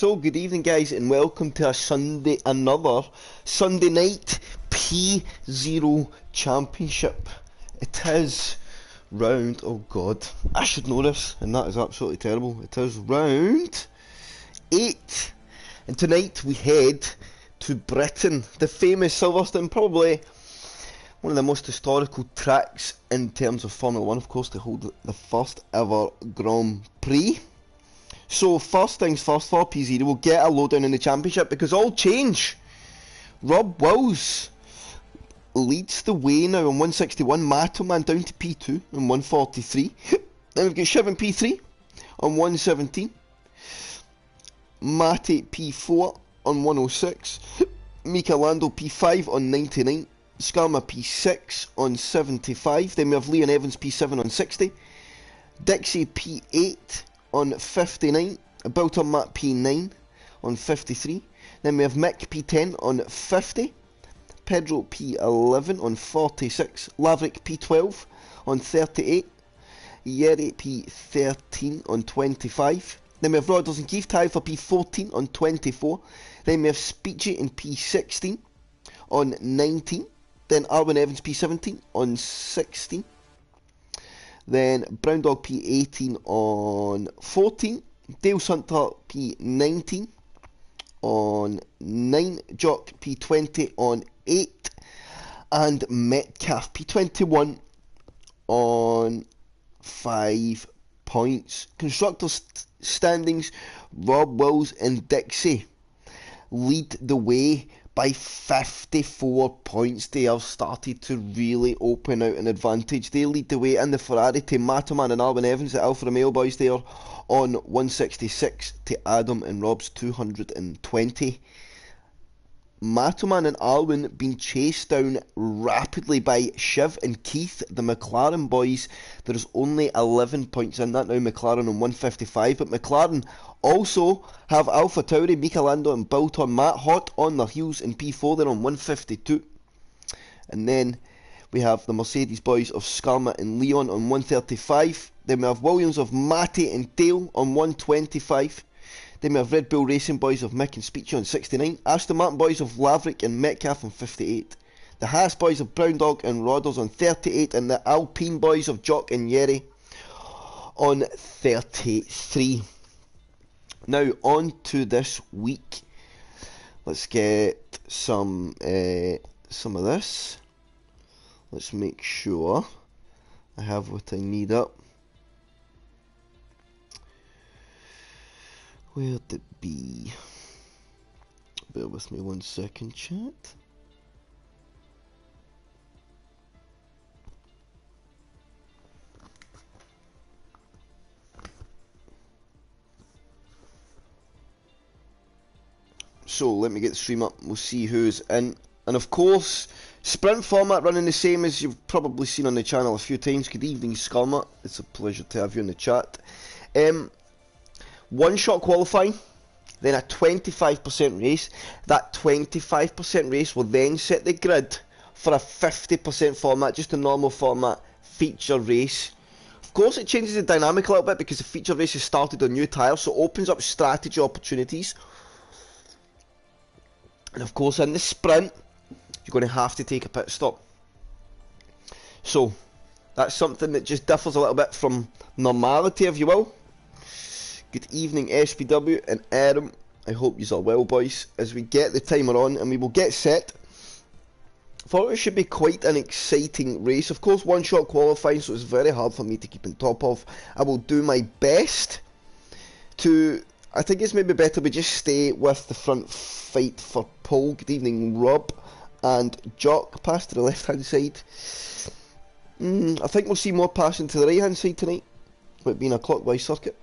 So good evening guys and welcome to another Sunday night P0 Championship. It is round, oh god, I should know this and that is absolutely terrible. It is round 8 and tonight we head to Britain, the famous Silverstone, probably one of the most historical tracks in terms of Formula 1, of course, to hold the first ever Grand Prix. So first things first for P0, we'll get a lowdown in the championship because all change. Rob Wills leads the way now on 161, Matoman down to P2 on 143. Then we've got Shiv in P3 on 117. Matty P4 on 106. Mika Lando P5 on 99. Skarma P6 on 75. Then we have Leon Evans P7 on 60. Dixie P8 on 59, Bilton Matt P9 on 53, then we have Mick P10 on 50, Pedro P11 on 46, Laverick P12 on 38, Yeri P13 on 25, then we have Rodgers and Keith tied for P14 on 24, then we have Speechy in P16 on 19, then Arwin Evans P17 on 16, then Brown Dog P18 on 14, Dale Hunter P19 on 9, Jock P20 on 8, and Metcalf P21 on 5 points. Constructors standings, Rob Wills and Dixie lead the way by 54 points. They have started to really open out an advantage. They lead the way in the Ferrari to Matoman and Alvin Evans, the Alfa Romeo boys there on 166 to Adam and Rob's 220. Matoman and Alwyn being chased down rapidly by Shiv and Keith, the McLaren boys. There is only 11 points in that now, McLaren on 155, but McLaren also have Alpha Tauri, Mika Lando and Bilton Matt hot on their heels in P4, they're on 152. And then we have the Mercedes boys of Skarma and Leon on 135. Then we have Williams of Matty and Dale on 125. Then we have Red Bull Racing boys of Mick and Speechy on 69. Aston Martin boys of Laverick and Metcalf on 58. The Haas boys of Brown Dog and Rodders on 38. And the Alpine boys of Jock and Yeri on 33. Now on to this week. Let's get some of this. Let's make sure I have what I need up. Where'd it be? Bear with me 1 second, chat. So let me get the stream up, we'll see who's in. And of course, sprint format running the same as you've probably seen on the channel a few times. Good evening, Skarma. It's a pleasure to have you in the chat. One shot qualifying, then a 25% race. That 25% race will then set the grid for a 50% format, just a normal format feature race. Of course it changes the dynamic a little bit because the feature race has started on new tyres, so it opens up strategy opportunities. And of course in the sprint, you're going to have to take a pit stop. So that's something that just differs a little bit from normality, if you will. Good evening SPW and Adam, I hope you are well boys, as we get the timer on and we will get set. Thought it should be quite an exciting race. Of course one shot qualifying, so it's very hard for me to keep on top of. I will do my best to, I think it's maybe better we just stay with the front fight for pole. Good evening Rob and Jock, pass to the left hand side. I think we'll see more passing to the right hand side tonight, with it being a clockwise circuit.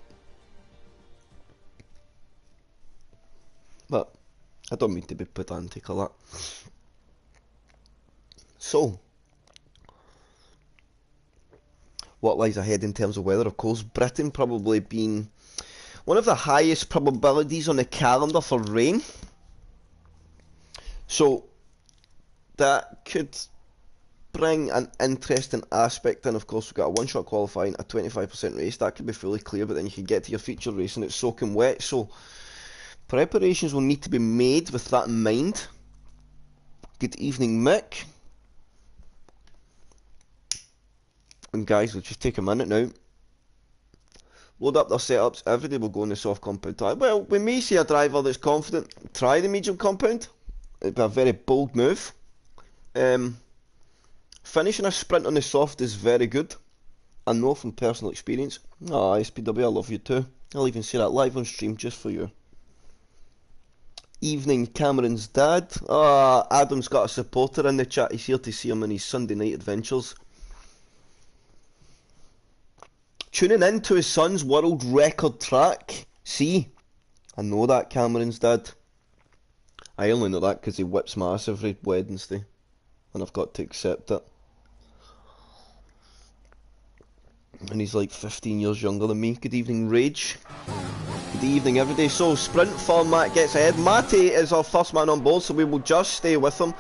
But I don't mean to be pedantic a lot. So, what lies ahead in terms of weather? Of course, Britain probably being one of the highest probabilities on the calendar for rain. So, that could bring an interesting aspect in. Of course, we've got a one-shot qualifying, a 25% race. That could be fully clear, but then you can get to your feature race and it's soaking wet. So, Preparations will need to be made with that in mind. Good evening, Mick. And guys, we'll just take a minute now. Load up their setups. Everybody will go in the soft compound tire. Well, we may see a driver that's confident try the medium compound. It'd be a very bold move. Finishing a sprint on the soft is very good. I know from personal experience. Ah, SPW, I love you too. I'll even say that live on stream just for you. Evening, Cameron's dad. Adam's got a supporter in the chat. He's here to see him on his Sunday night adventures. Tuning in to his son's world record track. See, I know that, Cameron's dad. I only know that because he whips my ass every Wednesday, and I've got to accept it. And he's like 15 years younger than me. Good evening, Rage. Good evening, everybody. So, sprint format gets ahead. Matty is our first man on board, so we will just stay with him.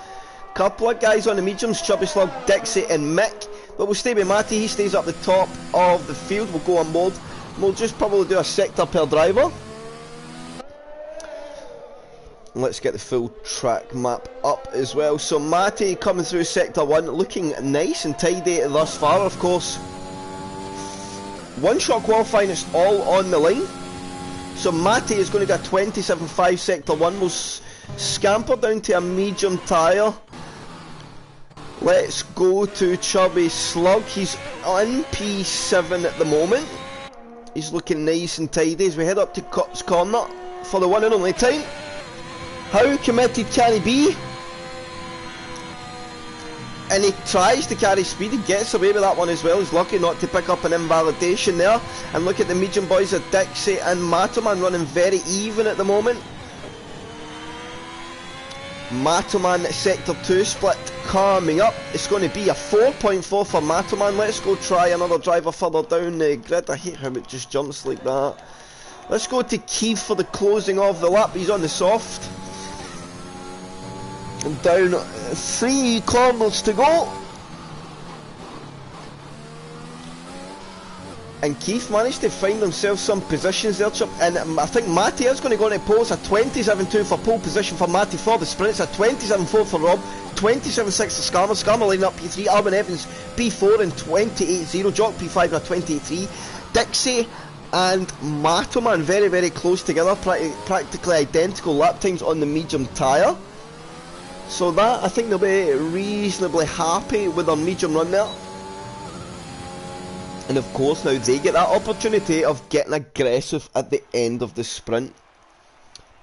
Couple of guys on the mediums, Chubby Slug, Dixie and Mick. But we'll stay with Matty, he stays up the top of the field. We'll go on board. We'll just probably do a sector per driver. Let's get the full track map up as well. So Matty coming through sector 1, looking nice and tidy thus far, of course. One shot qualifying, it's all on the line. So Matty is going to get 27.5 sector 1. We'll scamper down to a medium tyre. Let's go to Chubby Slug. He's on P7 at the moment. He's looking nice and tidy as we head up to Cut's Corner for the one and only time. How committed can he be? And he tries to carry speed. He gets away with that one as well. He's lucky not to pick up an invalidation there. And look at the medium boys of Dixie and Matoman running very even at the moment. Matoman sector 2 split coming up. It's going to be a 4.4 for Matoman. Let's go try another driver further down the grid. I hate how it just jumps like that. Let's go to Keith for the closing of the lap. He's on the soft. And down 3 corners to go. And Keith managed to find himself some positions there, Chip. And I think Matty is going to go into pole. It's a 27.2 for pole position for Matty for the sprint. It's a 27.4 for Rob. 27.6 to Skarmer. Skarmer lining up P3. Alvin Evans P4 and 28.0. Jock P5 and a 28.3. Dixie and Matoman very, very close together. Practically identical lap times on the medium tyre. So that, I think they'll be reasonably happy with their medium run there. And of course now they get that opportunity of getting aggressive at the end of the sprint.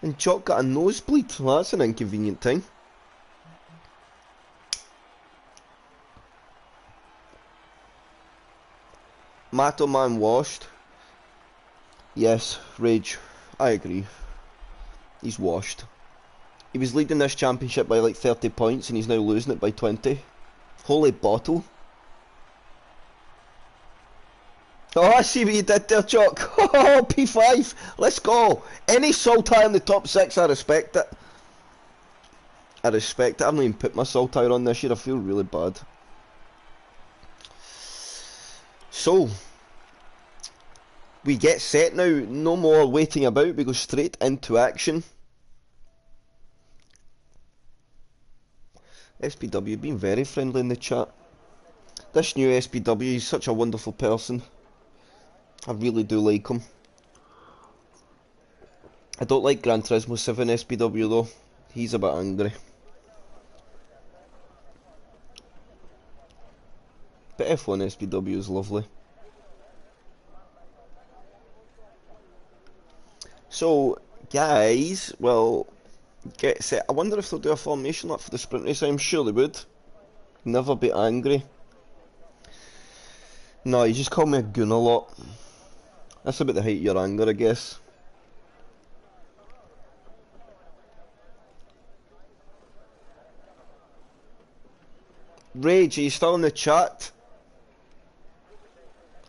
And Jock got a nosebleed. Well, that's an inconvenient thing. Matoman washed. Yes, Rage. I agree. He's washed. He was leading this championship by like 30 points and he's now losing it by 20. Holy bottle. Oh, I see what you did there, Chuck. Oh, P5. Let's go. Any Saltire in the top 6, I respect it. I respect it. I haven't even put my Saltire on this year. I feel really bad. So, we get set now. No more waiting about. We go straight into action. SPW being very friendly in the chat. This new SPW is such a wonderful person. I really do like him. I don't like Gran Turismo 7 SPW though. He's a bit angry. But F1 SPW is lovely. So, guys, well, get set. I wonder if they'll do a formation lap for the sprint race. I'm sure they would. Never be angry. No, you just call me a goon a lot. That's about the height of your anger, I guess. Rage, are you still in the chat?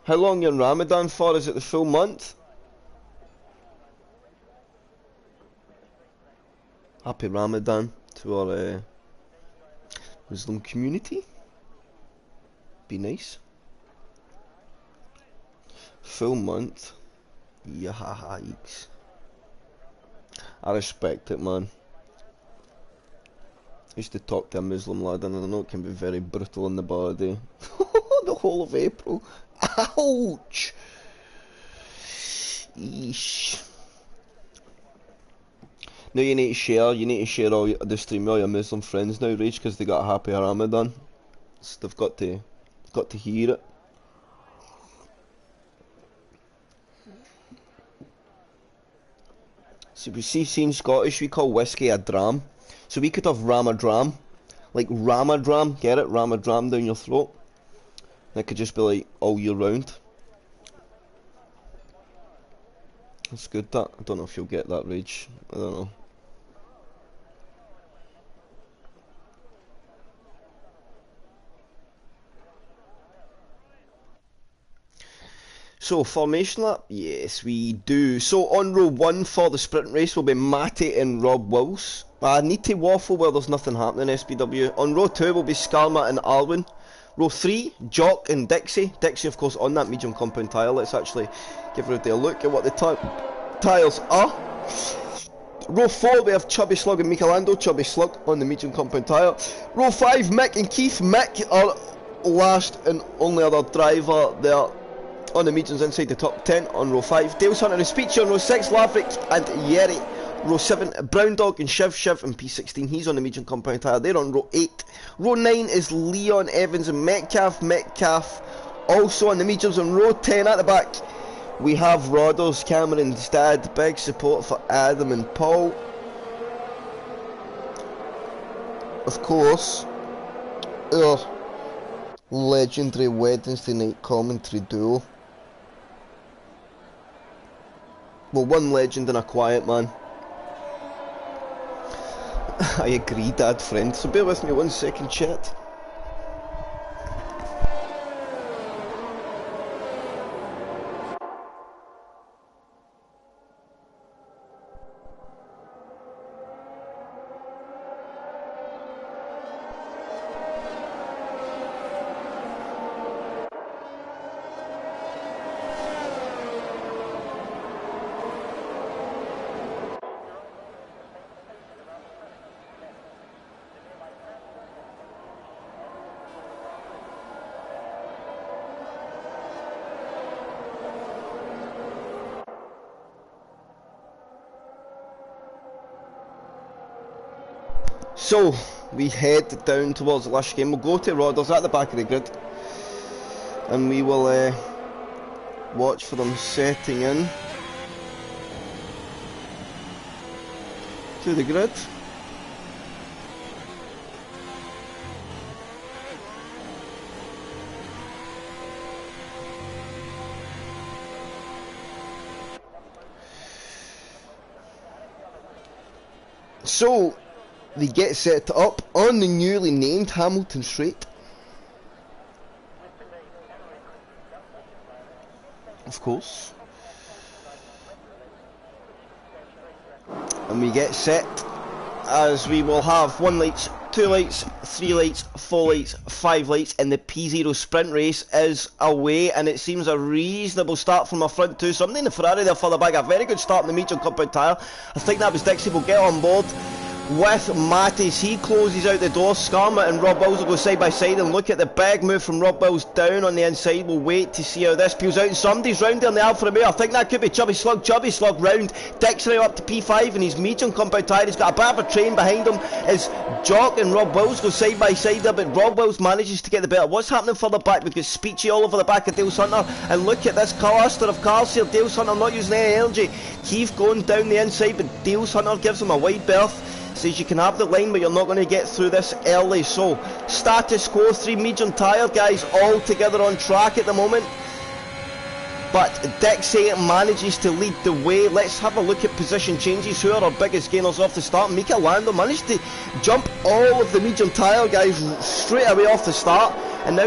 How long you in Ramadan for? Is it the full month? Happy Ramadan to our Muslim community. Be nice. Full month. Yikes. I respect it, man. I used to talk to a Muslim lad and I know it can be very brutal on the body. The whole of April. Ouch! Eesh. Now you need to share all the stream with all your Muslim friends now, Rage, because they got a happy Ramadan. So they've got to hear it. So we see in Scottish we call whiskey a dram. So we could have Ramadram, like Ramadram, get it? Ramadram down your throat. And it could just be like all year round. That's good, that. I don't know if you'll get that, Rage. I don't know. So, formation lap? Yes, we do. So, on row 1 for the sprint race will be Matty and Rob Wills. I need to waffle where there's nothing happening, SBW. On row 2 will be Skarma and Alwyn. Row 3, Jock and Dixie. Dixie, of course, on that medium compound tyre. Let's actually give everybody a look at what the tyres are. Row 4, we have Chubby Slug and Michelando. Chubby Slug on the medium compound tyre. Row 5, Mick and Keith. Mick, our last and only other driver there on the mediums inside the top 10 on row 5. Dales Hunter and Speechy on row 6. Laverick and Yeri. Row 7, Brown Dog and Shiv and P16. He's on the medium compound tyre. They're on row 8. Row 9 is Leon, Evans and Metcalf. Metcalf also on the mediums. On row 10 at the back we have Rodders, Cameron's dad. Big support for Adam and Paul. Of course, our legendary Wednesday night commentary duo. Well, one legend and a quiet man. I agree, Dad, friend. So bear with me 1 second, chat. So, we head down towards the last game. We'll go to Rodders at the back of the grid. And we will watch for them setting in to the grid. So, they get set up on the newly named Hamilton Straight. Of course. And we get set as we will have 1 lights, 2 lights, 3 lights, 4 lights, 5 lights, and the P0 sprint race is away, and it seems a reasonable start from our front two. Something in the Ferrari there further back, a very good start in the medium compound tyre. I think that was Dixie will get on board with Mattis. He closes out the door. Skarma and Rob Wills will go side by side, and look at the big move from Rob Wills down on the inside. We'll wait to see how this peels out, and somebody's round there in the Alfa Romeo. I think that could be Chubby Slug. Chubby Slug round. Dixie now up to P5 and his medium compound tyre. He's got a bit of a train behind him as Jock and Rob Wills go side by side there, but Rob Wills manages to get the better. What's happening further back? We've got Speechy all over the back of Dales Hunter, and look at this cluster of cars here. Dales Hunter not using any energy. Keith going down the inside, but Dales Hunter gives him a wide berth. Says you can have the line, but you're not going to get through this early. So, status quo, 3 medium tyre guys all together on track at the moment. But Dixie manages to lead the way. Let's have a look at position changes. Who are our biggest gainers off the start? Michelando managed to jump all of the medium tyre guys straight away off the start. And now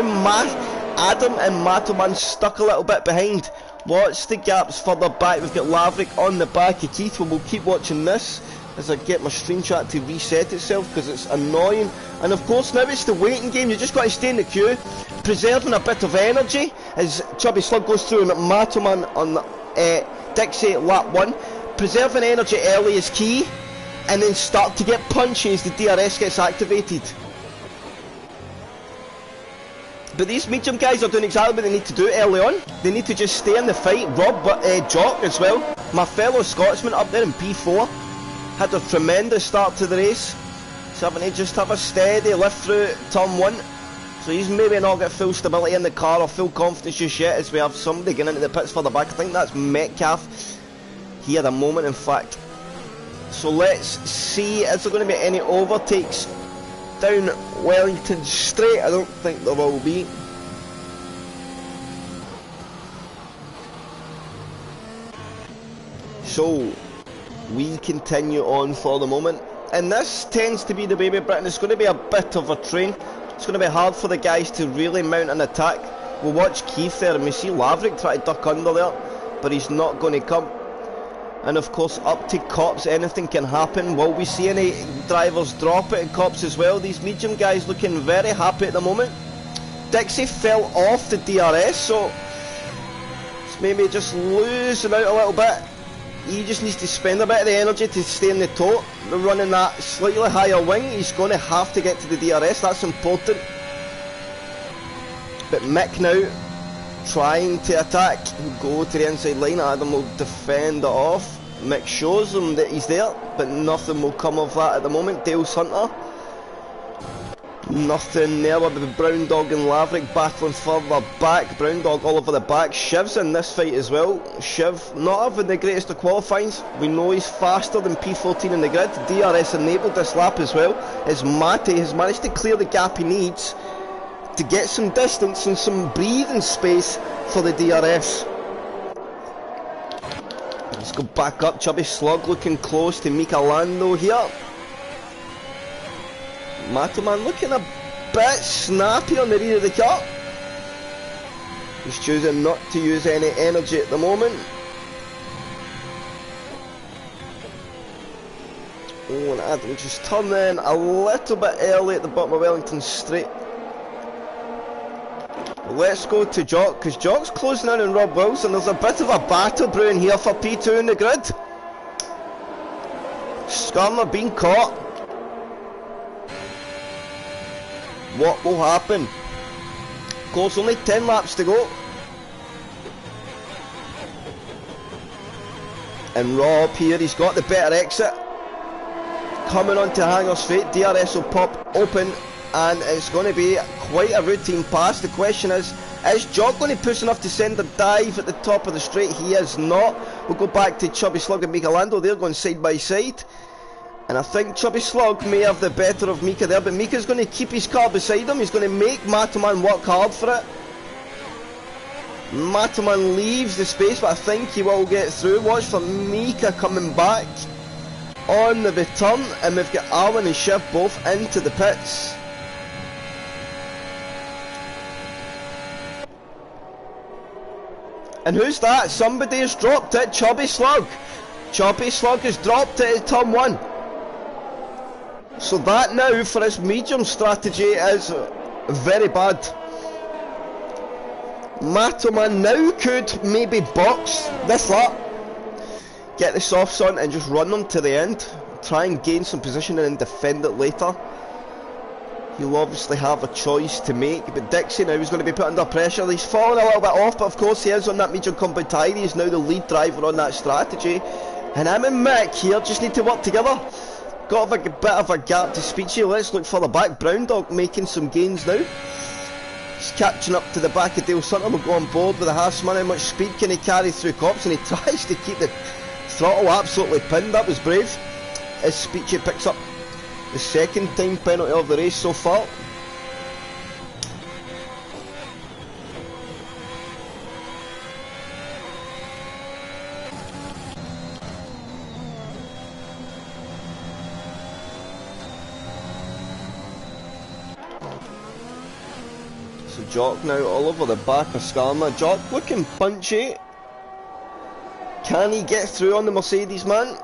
Adam and Matoman stuck a little bit behind. What's the gaps further back? We've got Laverick on the back of Keith. We'll keep watching this as I get my stream chat to reset itself because it's annoying. And of course now it's the waiting game. You just got to stay in the queue, preserving a bit of energy as Chubby Slug goes through and Matoman on Dixie lap 1. preserving energy early is key, and then start to get punchy as the DRS gets activated. But these medium guys are doing exactly what they need to do early on. They need to just stay in the fight. Jock as well, my fellow Scotsman up there in P4, had a tremendous start to the race. So having to just have a steady lift through turn 1. So he's maybe not got full stability in the car or full confidence just yet, as we have somebody getting into the pits further back. I think that's Metcalf. He had a moment, in fact. So let's see, is there going to be any overtakes down Wellington Straight? I don't think there will be. So we continue on for the moment, and this tends to be the baby Britain. It's going to be a bit of a train. It's going to be hard for the guys to really mount an attack. We'll watch Keith there, and we see Laverick try to duck under there, but he's not going to come. And of course, up to Cops, anything can happen. Will we see any drivers drop it at Cops as well? These medium guys looking very happy at the moment. Dixie fell off the DRS, so it's maybe just losing out a little bit. He just needs to spend a bit of the energy to stay in the tow. They're running that slightly higher wing. He's going to have to get to the DRS, that's important. But Mick now trying to attack, go to the inside line. Adam will defend it off. Mick shows him that he's there, but nothing will come of that at the moment. Dale Hunter, nothing there with the Brown Dog and Laverick battling further back. Brown Dog all over the back. Shiv's in this fight as well. Shiv not having the greatest of qualifyings. We know he's faster than P14 in the grid. DRS enabled this lap as well, as Matty has managed to clear the gap he needs to get some distance and some breathing space for the DRS. Let's go back up. Chubby Slug looking close to Mika Lando here. Matoman looking a bit snappy on the rear of the car. He's choosing not to use any energy at the moment. Oh, and Adam just turned in a little bit early at the bottom of Wellington Straight. Let's go to Jock, because Jock's closing in on Rob Wilson. There's a bit of a battle brewing here for P2 in the grid. Skarner being caught. What will happen? Of course, only 10 laps to go. And Rob here, he's got the better exit. Coming on to Hanger's Fate, DRS will pop open, and it's going to be quite a routine pass. The question is Jock going to push enough to send a dive at the top of the straight? He is not. We'll go back to Chubby Slug and Mika Lando. They're going side by side, and I think Chubby Slug may have the better of Mika there, but Mika's going to keep his car beside him. He's going to make Matoman work hard for it. Matoman leaves the space, but I think he will get through. Watch for Mika coming back on the return, and we've got Arwen and Shiv both into the pits. And who's that? Somebody has dropped it. Chubby Slug. Chubby Slug has dropped it at turn 1. So that now for his medium strategy is very bad. Matoman now could maybe box this lap, get the softs on and just run them to the end. Try and gain some position and then defend it later. He'll obviously have a choice to make, but Dixie now is going to be put under pressure. He's fallen a little bit off, but of course he is on that medium compound tire. He is now the lead driver on that strategy, and him and Mick here just need to work together. Got a bit of a gap to speak to you. Let's look further back. Brown Dog making some gains now. He's catching up to the back of Dale Sutton. Will go on board with a Haasman. How much speed can he carry through Cops? And he tries to keep the throttle absolutely pinned. That was brave. As Speechy picks up the second time penalty of the race so far. So Jock now all over the back of Skarma. Jock looking punchy. Can he get through on the Mercedes, man?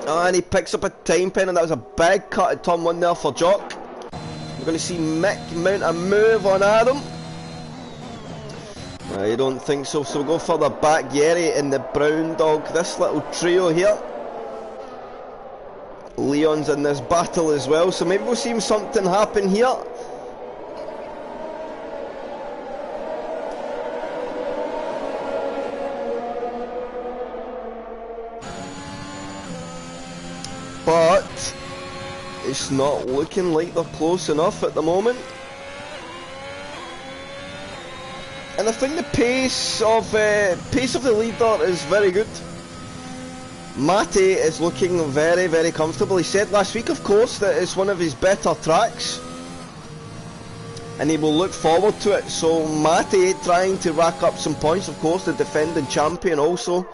And he picks up a time pen, and that was a big cut at turn 1 there for Jock. We're going to see Mick mount a move on Adam. I don't think so, so we'll go further back. Yeri and the brown dog, this little trio here. Leon's in this battle as well, so maybe we'll see something happen here. But it's not looking like they're close enough at the moment. And I think the pace of the leader is very good. Mate is looking very, very comfortable. He said last week, of course, that it's one of his better tracks, and he will look forward to it. So Mate trying to rack up some points, of course, the defending champion also.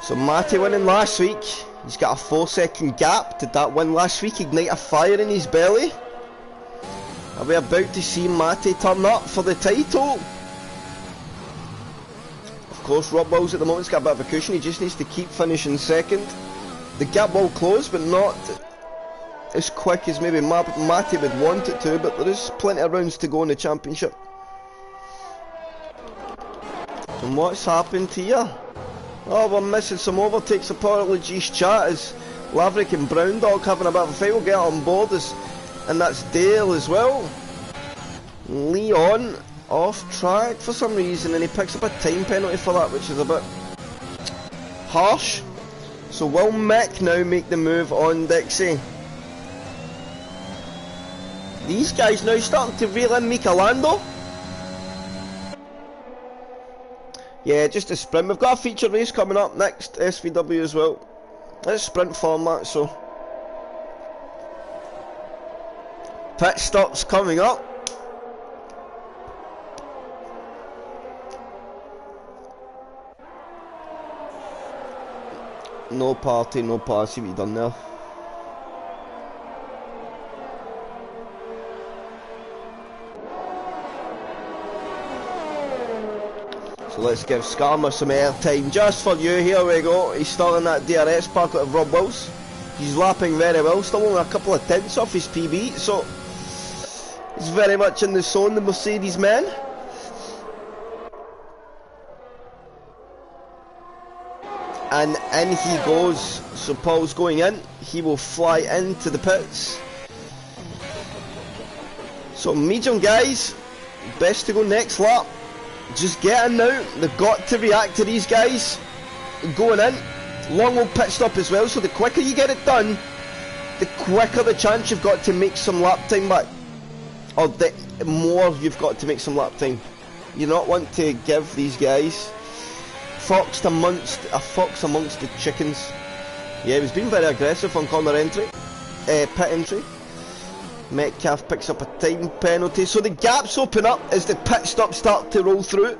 So Mate winning last week. He's got a 4-second gap. Did that win last week ignite a fire in his belly? Are we about to see Mate turn up for the title? Of course, Rob Wills at the moment's got a bit of a cushion. He just needs to keep finishing second. The gap will close, but not as quick as maybe Mate would want it to, but there is plenty of rounds to go in the championship. And what's happened here? Oh, we're missing some overtakes. Apologies, chat, as Laverick and Brown Dog having a bit of a fight. We'll get on board as, and that's Dale as well. Leon off track for some reason, and he picks up a time penalty for that, which is a bit harsh. So will Mick now make the move on Dixie? These guys now starting to reel in Michelando. Yeah, just a sprint. We've got a feature race coming up next, SVW as well. It's sprint format, so pit stops coming up. No party, no party. See what you've done there. So let's give Skarma some airtime just for you. Here we go. He's still in that DRS pocket of Rob Wills. He's lapping very well. Still only a couple of tenths off his PB. So he's very much in the zone, the Mercedes man. And in he goes. So Paul's going in. He will fly into the pits. So medium guys, best to go next lap. Just get in now. They've got to react to these guys going in. Long old pit stop as well, so the quicker you get it done, the quicker the chance you've got to make some lap time back, or the more you've got to make some lap time. You not want to give these guys a fox amongst the chickens. Yeah, he was being very aggressive on corner entry, pit entry. Metcalf picks up a time penalty, so the gaps open up as the pit stops start to roll through.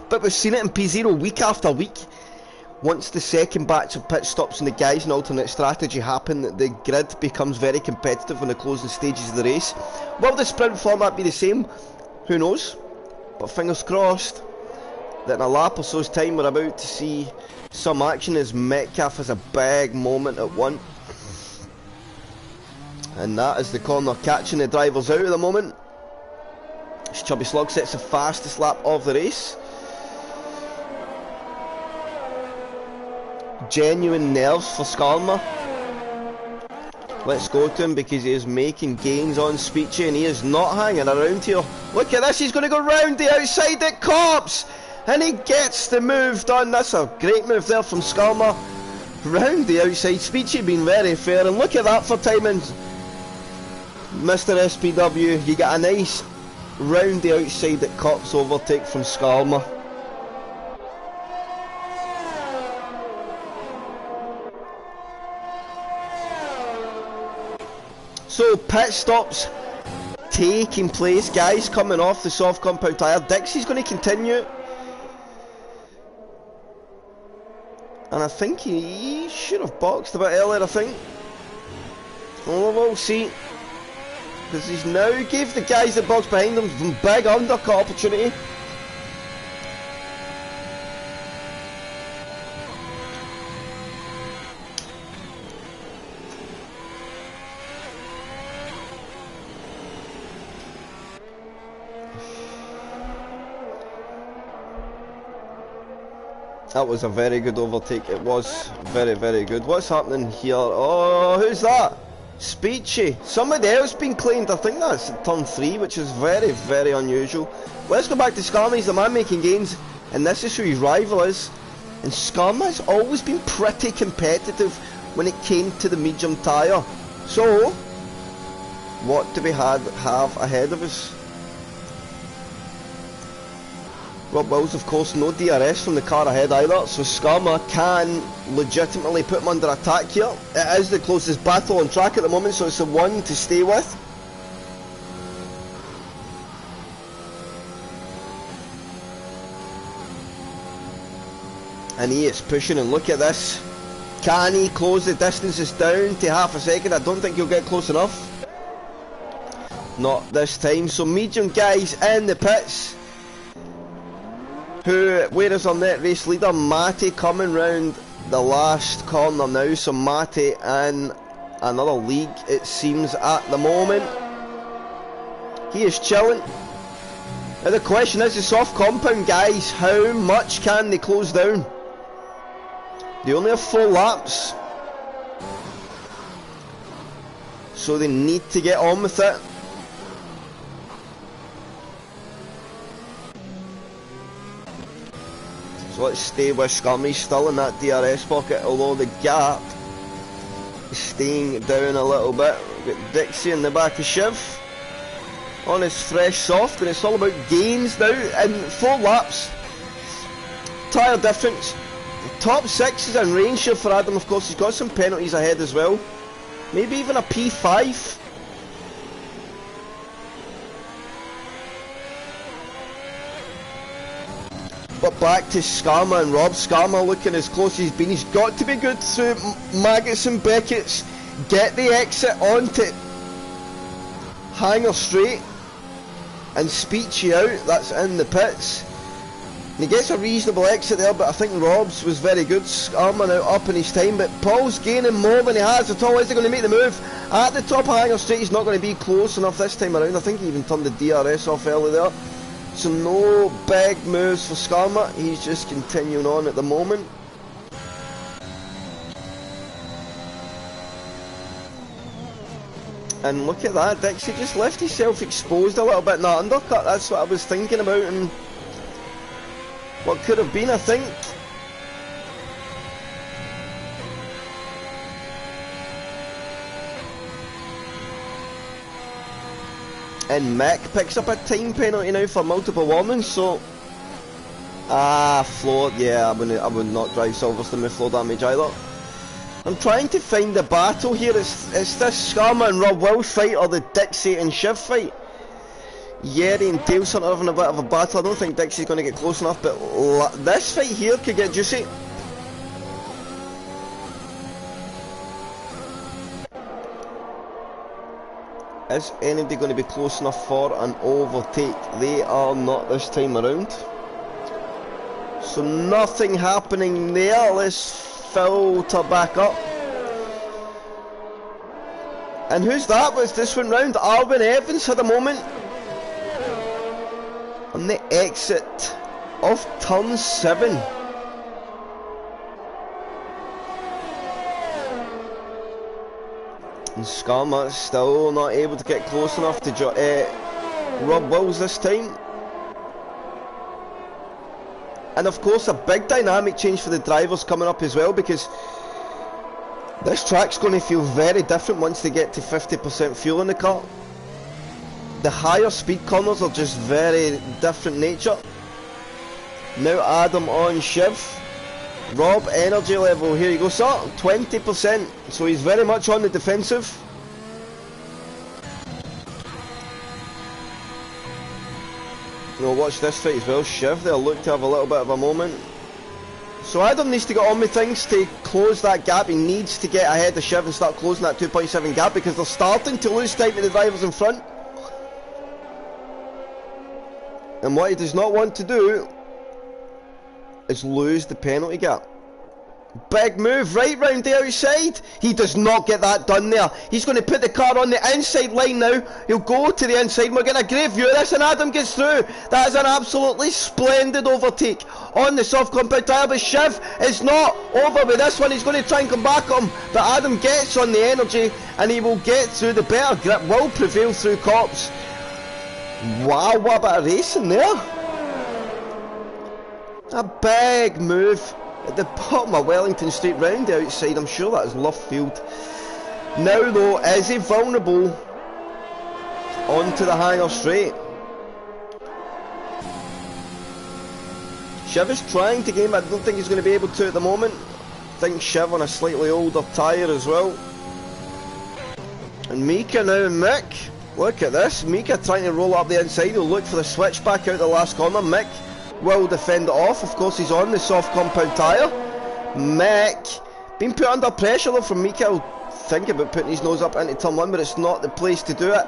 But we've seen it in P0 week after week. Once the second batch of pit stops and the guys in alternate strategy happen, the grid becomes very competitive in the closing stages of the race. Will the sprint format be the same? Who knows? But fingers crossed that in a lap or so's time we're about to see some action as Metcalf has a big moment at one. And that is the corner catching the drivers out at the moment. Chubby Slug sets the fastest lap of the race. Genuine nerves for Skarma. Let's go to him because he is making gains on Speechy and he is not hanging around here. Look at this, he's going to go round the outside at Cops and he gets the move done. That's a great move there from Skarma. Round the outside, Speechy being very fair, and look at that for timings. Mr. SPW, you get a nice round the outside at Cops overtake from Skarma. So pit stops taking place, guys, coming off the soft compound tyre. Dixie's going to continue, and I think he should have boxed a bit earlier, I think. Well, we'll see. Because he's now gave the guys that box behind him some big undercut opportunity. That was a very good overtake. It was very, very good. What's happening here? Oh, who's that? Speechy. Somebody else been claimed. I think that's turn 3, which is very, very unusual. Let's go back to Skarma. He's the man making gains, and this is who his rival is. And Skarma's always been pretty competitive when it came to the medium tyre. So, what do we have ahead of us? Rob Wills, of course, no DRS from the car ahead either, so Skarma can legitimately put him under attack here. It is the closest battle on track at the moment, so it's the one to stay with. And he is pushing, and look at this. Can he close the distances down to half a second? I don't think he'll get close enough. Not this time. So medium guys in the pits. Where is our net race leader? Matty coming round the last corner now. So Matty in another league, it seems, at the moment. He is chilling. Now the question is, the soft compound guys, how much can they close down? They only have 4 laps, so they need to get on with it. So let's stay with Skarma. He's still in that DRS pocket, although the gap is staying down a little bit. We've got Dixie in the back of Shiv on his fresh soft, and it's all about gains now in 4 laps. Tyre difference. Top 6 is in range here for Adam, of course. He's got some penalties ahead as well. Maybe even a P5. But back to Skarma and Rob. Skarma looking as close as he's been. He's got to be good through Maggots and Beckett's. Get the exit onto Hanger Straight and Speechy out. That's in the pits. And he gets a reasonable exit there, but I think Rob's was very good. Skarma now up in his time, but Paul's gaining more than he has at all. Is he going to make the move? At the top of Hanger Straight, he's not going to be close enough this time around. I think he even turned the DRS off early there. So no big moves for Skarma. He's just continuing on at the moment. And look at that, Dixie just left himself exposed a little bit in that undercut. That's what I was thinking about, and what could have been, I think. And Mick picks up a time penalty now for multiple warnings, so... floor, yeah, I would not drive Silverstone with floor damage either. I'm trying to find the battle here. It's this Skarma and Rob Wills fight, or the Dixie and Shiv fight. Yerry and Tailshunter having a bit of a battle. I don't think Dixie's going to get close enough, but this fight here could get juicy. Is anybody going to be close enough for an overtake? They are not this time around. So nothing happening there. Let's filter back up. And who's that? Was this one round? Arwin Evans at the moment. On the exit of turn 7. And Skarma still not able to get close enough to Rob Wills this time. And of course a big dynamic change for the drivers coming up as well, because this track's going to feel very different once they get to 50% fuel in the car. The higher speed corners are just very different nature. Now Adam on Shiv. Rob, energy level, here you go sir, 20%, so he's very much on the defensive. Now watch this fight as well. Shiv, they'll look to have a little bit of a moment. So Adam needs to get on with things to close that gap. He needs to get ahead of Shiv and start closing that 2.7 gap, because they're starting to lose time to the drivers in front. And what he does not want to do is lose the penalty gap. Big move right round the outside. He does not get that done there. He's going to put the car on the inside line now. He'll go to the inside. We're getting a great view of this, and Adam gets through. That is an absolutely splendid overtake on the soft compound tyre, but Shiv is not over with this one. He's going to try and come back on, but Adam gets on the energy, and he will get through. The better grip will prevail through Cops. Wow, what a bit of racing there. A big move. At the bottom of Wellington Street, round the outside. I'm sure that is left field. Now though, is he vulnerable onto the hanger straight? Shiv is trying to game, I don't think he's going to be able to at the moment. I think Shiv on a slightly older tyre as well. And Mika now and Mick. Look at this, Mika trying to roll up the inside. He'll look for the switchback out the last corner. Mick will defend it off. Of course, he's on the soft compound tyre. Mick being put under pressure though from Mika. He'll think about putting his nose up into turn 1, but it's not the place to do it.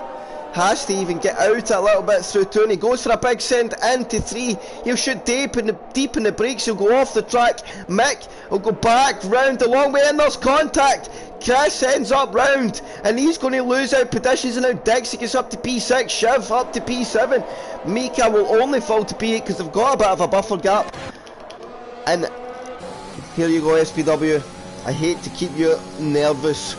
Has to even get out a little bit through 2, and he goes for a big send into 3. He'll shoot deep in the brakes. He'll go off the track. Mick will go back round the long way, and there's contact. Chris ends up round, and he's going to lose out positions, and now Dixie gets up to P6, Shiv up to P7. Mika will only fall to P8 because they've got a bit of a buffer gap. And here you go, SPW. I hate to keep you nervous.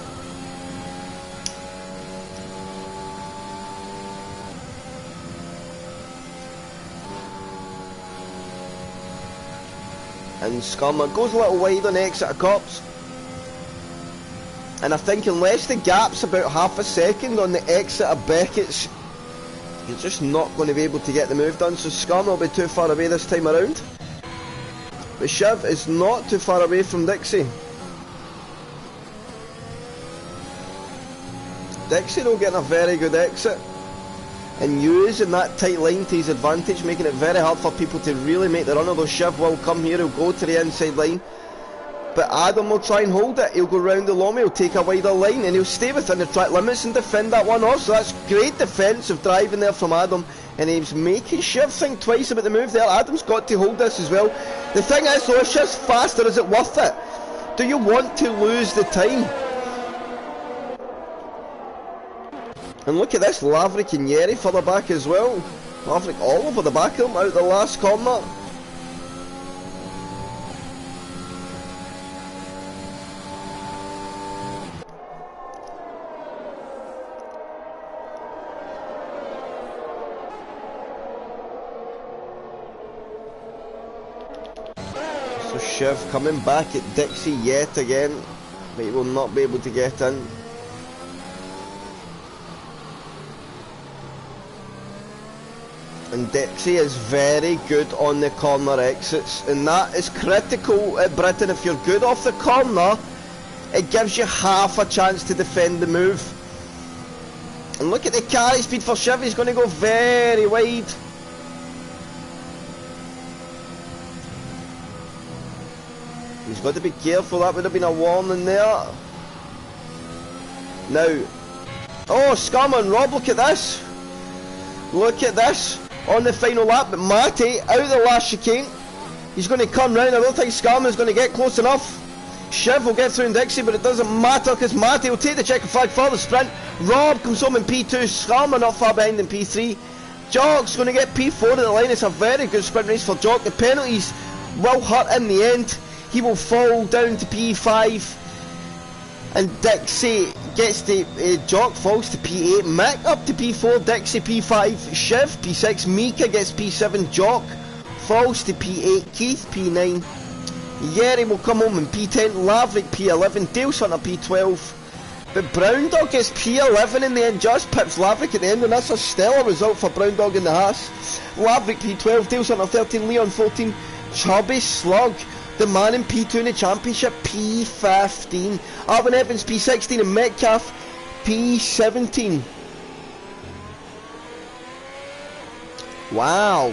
And Scummer goes a little wide on exit of Cops. And I think unless the gap's about half a second on the exit of Beckett's, you're just not going to be able to get the move done. So Scum will be too far away this time around. But Shiv is not too far away from Dixie. Dixie though getting a very good exit. And using that tight line to his advantage, making it very hard for people to really make the run. Although Shiv will come here, he'll go to the inside line. But Adam will try and hold it. He'll go round the Lomé, he'll take a wider line, and he'll stay within the track limits and defend that one off. So that's great defensive driving there from Adam. And he's making Shiv think twice about the move there. Adam's got to hold this as well. The thing is though, if Shiv's faster, is it worth it? Do you want to lose the time? And look at this, Laverick and Yeri further back as well. Laverick all over the back of him, out the last corner. So Shiv coming back at Dixie yet again, but he will not be able to get in. And Dixie is very good on the corner exits, and that is critical at Britain. If you're good off the corner, it gives you half a chance to defend the move. And look at the carry speed for Shiv, he's going to go very wide. He's got to be careful, that would have been a warning there. Now, oh, Scum and Rob, look at this. Look at this. On the final lap, but Matty out of the last chicane. He's going to come round. I don't think Scarman's going to get close enough. Shiv will get through in Dixie, but it doesn't matter because Matty will take the checker flag for the sprint. Rob comes home in P2. Scarman not far behind in P3. Jock's going to get P4 at the line. It's a very good sprint race for Jock. The penalties will hurt in the end. He will fall down to P5. And Dixie gets the Jock falls to P8, Mick up to P4, Dixie P5, Shiv P6, Mika gets P7, Jock falls to P8, Keith P9, Yeri will come home in P10, Laverick P11, Dale Hunter P12, but Brown Dog gets P11 in the end, just pips Laverick at the end, and that's a stellar result for Brown Dog in the Haas. Laverick P12, Dale Hunter 13, Leon 14, Chubby Slug, the man in P2 in the championship, P15. Arvin Evans, P16, and Metcalf, P17. Wow.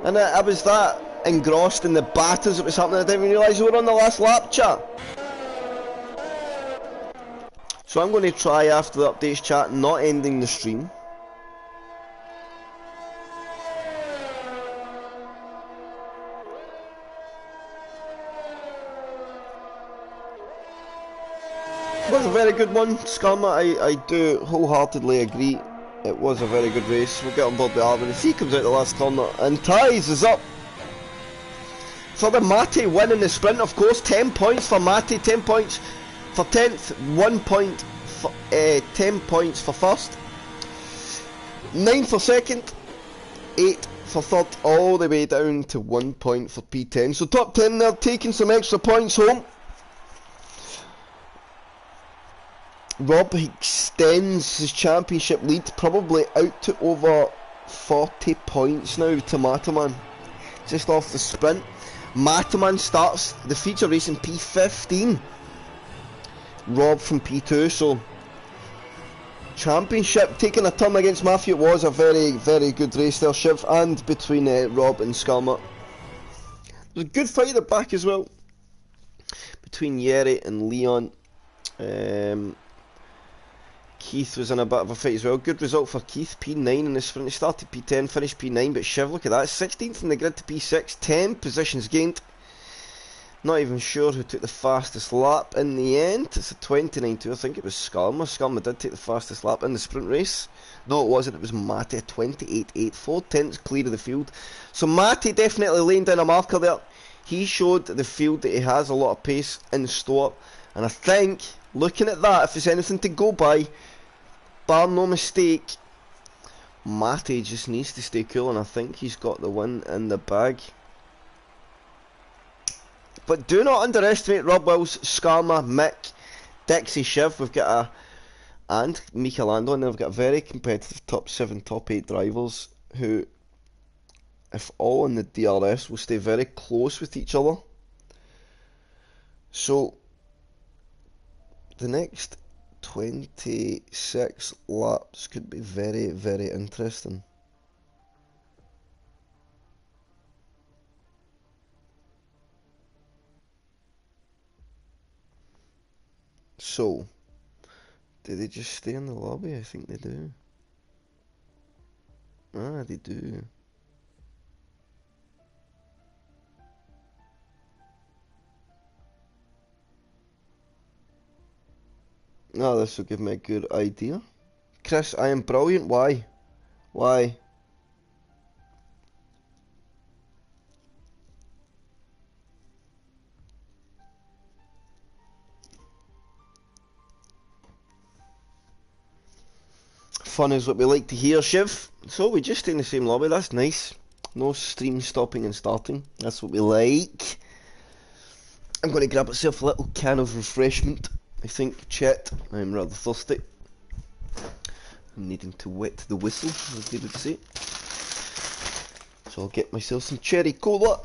And I was that engrossed in the batters that was happening, I didn't even realise we were on the last lap, chat. So I'm going to try after the updates, chat, not ending the stream. was a very good one, Skarma. I do wholeheartedly agree. It was a very good race. We'll get on board the R8. He comes out the last corner and ties us up for the Matty win in the sprint, of course. 10 points for Matty, 10 points for 10th, 1 point for 10 points for first, 9 for second, 8 for third, all the way down to 1 point for P10. So top 10 there, taking some extra points home. Rob extends his championship lead probably out to over 40 points now to Mataman, just off the sprint. Mataman starts the feature race in P15, Rob from P2, so championship taking a turn against Matthew. It was a very, very good race there, Shiv, and between Rob and Skarma. It was a good fight at the back as well, between Yeri and Leon. Keith was in a bit of a fight as well. Good result for Keith, P9 in the sprint. He started P10, finished P9, but Shiv, look at that, 16th in the grid to P6, 10 positions gained. Not even sure who took the fastest lap in the end. It's a 29.2, I think it was Skarma. Skarma did take the fastest lap in the sprint race. No, it wasn't, it was Matty, 28.8, 4 tenths clear of the field. So Matty definitely laying down a marker there. He showed the field that he has a lot of pace in store, and I think, looking at that, if there's anything to go by, bar no mistake, Matty just needs to stay cool, and I think he's got the win in the bag. But do not underestimate Rob Wills, Skarma, Mick, Dixie, Shiv. We've got and Mika Lando, and then we've got a very competitive top 7, top 8 drivers who, if all in the DRS, will stay very close with each other. So the next 26 laps could be very, very interesting. So, do they just stay in the lobby? I think they do. Ah, they do. Ah, this will give me a good idea. Chris, I am brilliant. Why? Why? Fun is what we like to hear, Shiv. So we just stay in the same lobby, that's nice. No stream stopping and starting, that's what we like. I'm going to grab myself a little can of refreshment, I think, chat. I'm rather thirsty. I'm needing to wet the whistle, as they would say. So I'll get myself some cherry cola.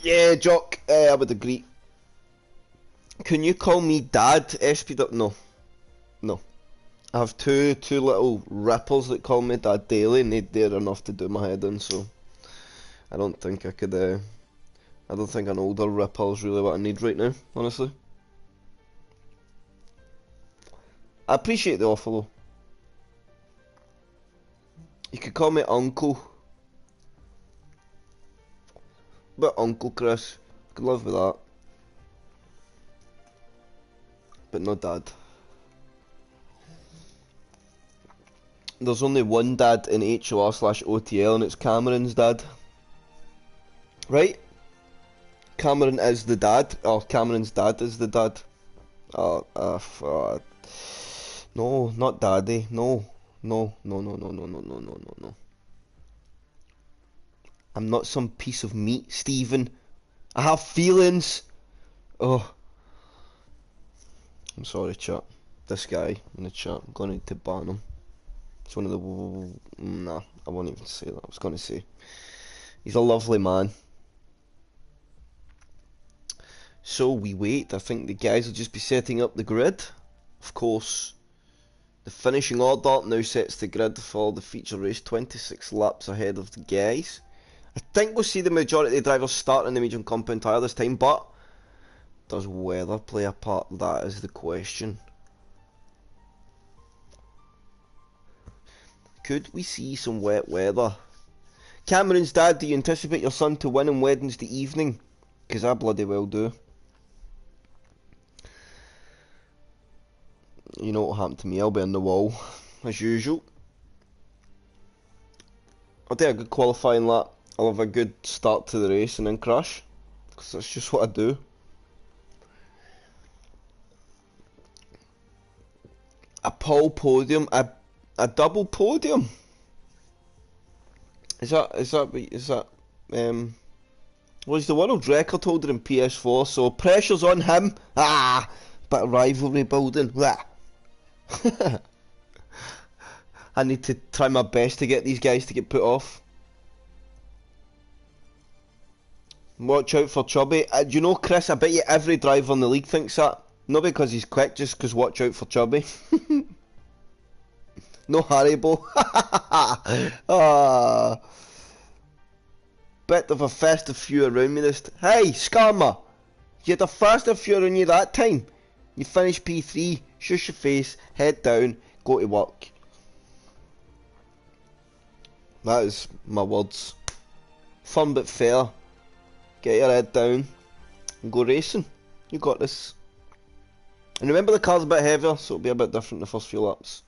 Yeah, Jock, I would agree. Can you call me Dad, SP? No. No. I have two little ripples that call me Dad daily, and they're enough to do my head in, so I don't think I could, I don't think an older ripple is really what I need right now, honestly. I appreciate the offer though. You could call me Uncle. But Uncle Chris, I could live with that. But no Dad. There's only one Dad in HOR/OTL, and it's Cameron's dad. Right? Cameron is the dad, or Cameron's dad is the dad. No, not Daddy. No. No. I'm not some piece of meat, Stephen. I have feelings. Oh. I'm sorry, chat. This guy in the chat, I'm going to need to ban him. It's one of the... Nah, I won't even say that. I was going to say. He's a lovely man. So we wait. I think the guys will just be setting up the grid. Of course, the finishing order now sets the grid for the feature race, 26 laps ahead of the guys. I think we'll see the majority of the drivers start in the medium compound tyre this time, but does weather play a part? That is the question. Could we see some wet weather? Cameron's dad, do you anticipate your son to win on Wednesday evening? Because I bloody well do. You know what happened to me, I'll be on the wall, as usual. I'll do a good qualifying lap, I'll have a good start to the race and then crash. Because that's just what I do. A pole podium, a double podium. Is that was the world record holder in PS4, so pressure's on him. Bit of rivalry building. I need to try my best to get these guys to get put off. Watch out for Chubby. Do you know, Chris, I bet you every driver in the league thinks that. Not because he's quick, just because watch out for Chubby. No Haribo. Bit of a festive few around me this Hey, Skarma! You had a festive few around you that time. You finished P3, shush your face, head down, go to work. That is my words. Fun but fair. Get your head down and go racing. You got this. And remember, the car's a bit heavier, so it'll be a bit different the first few laps.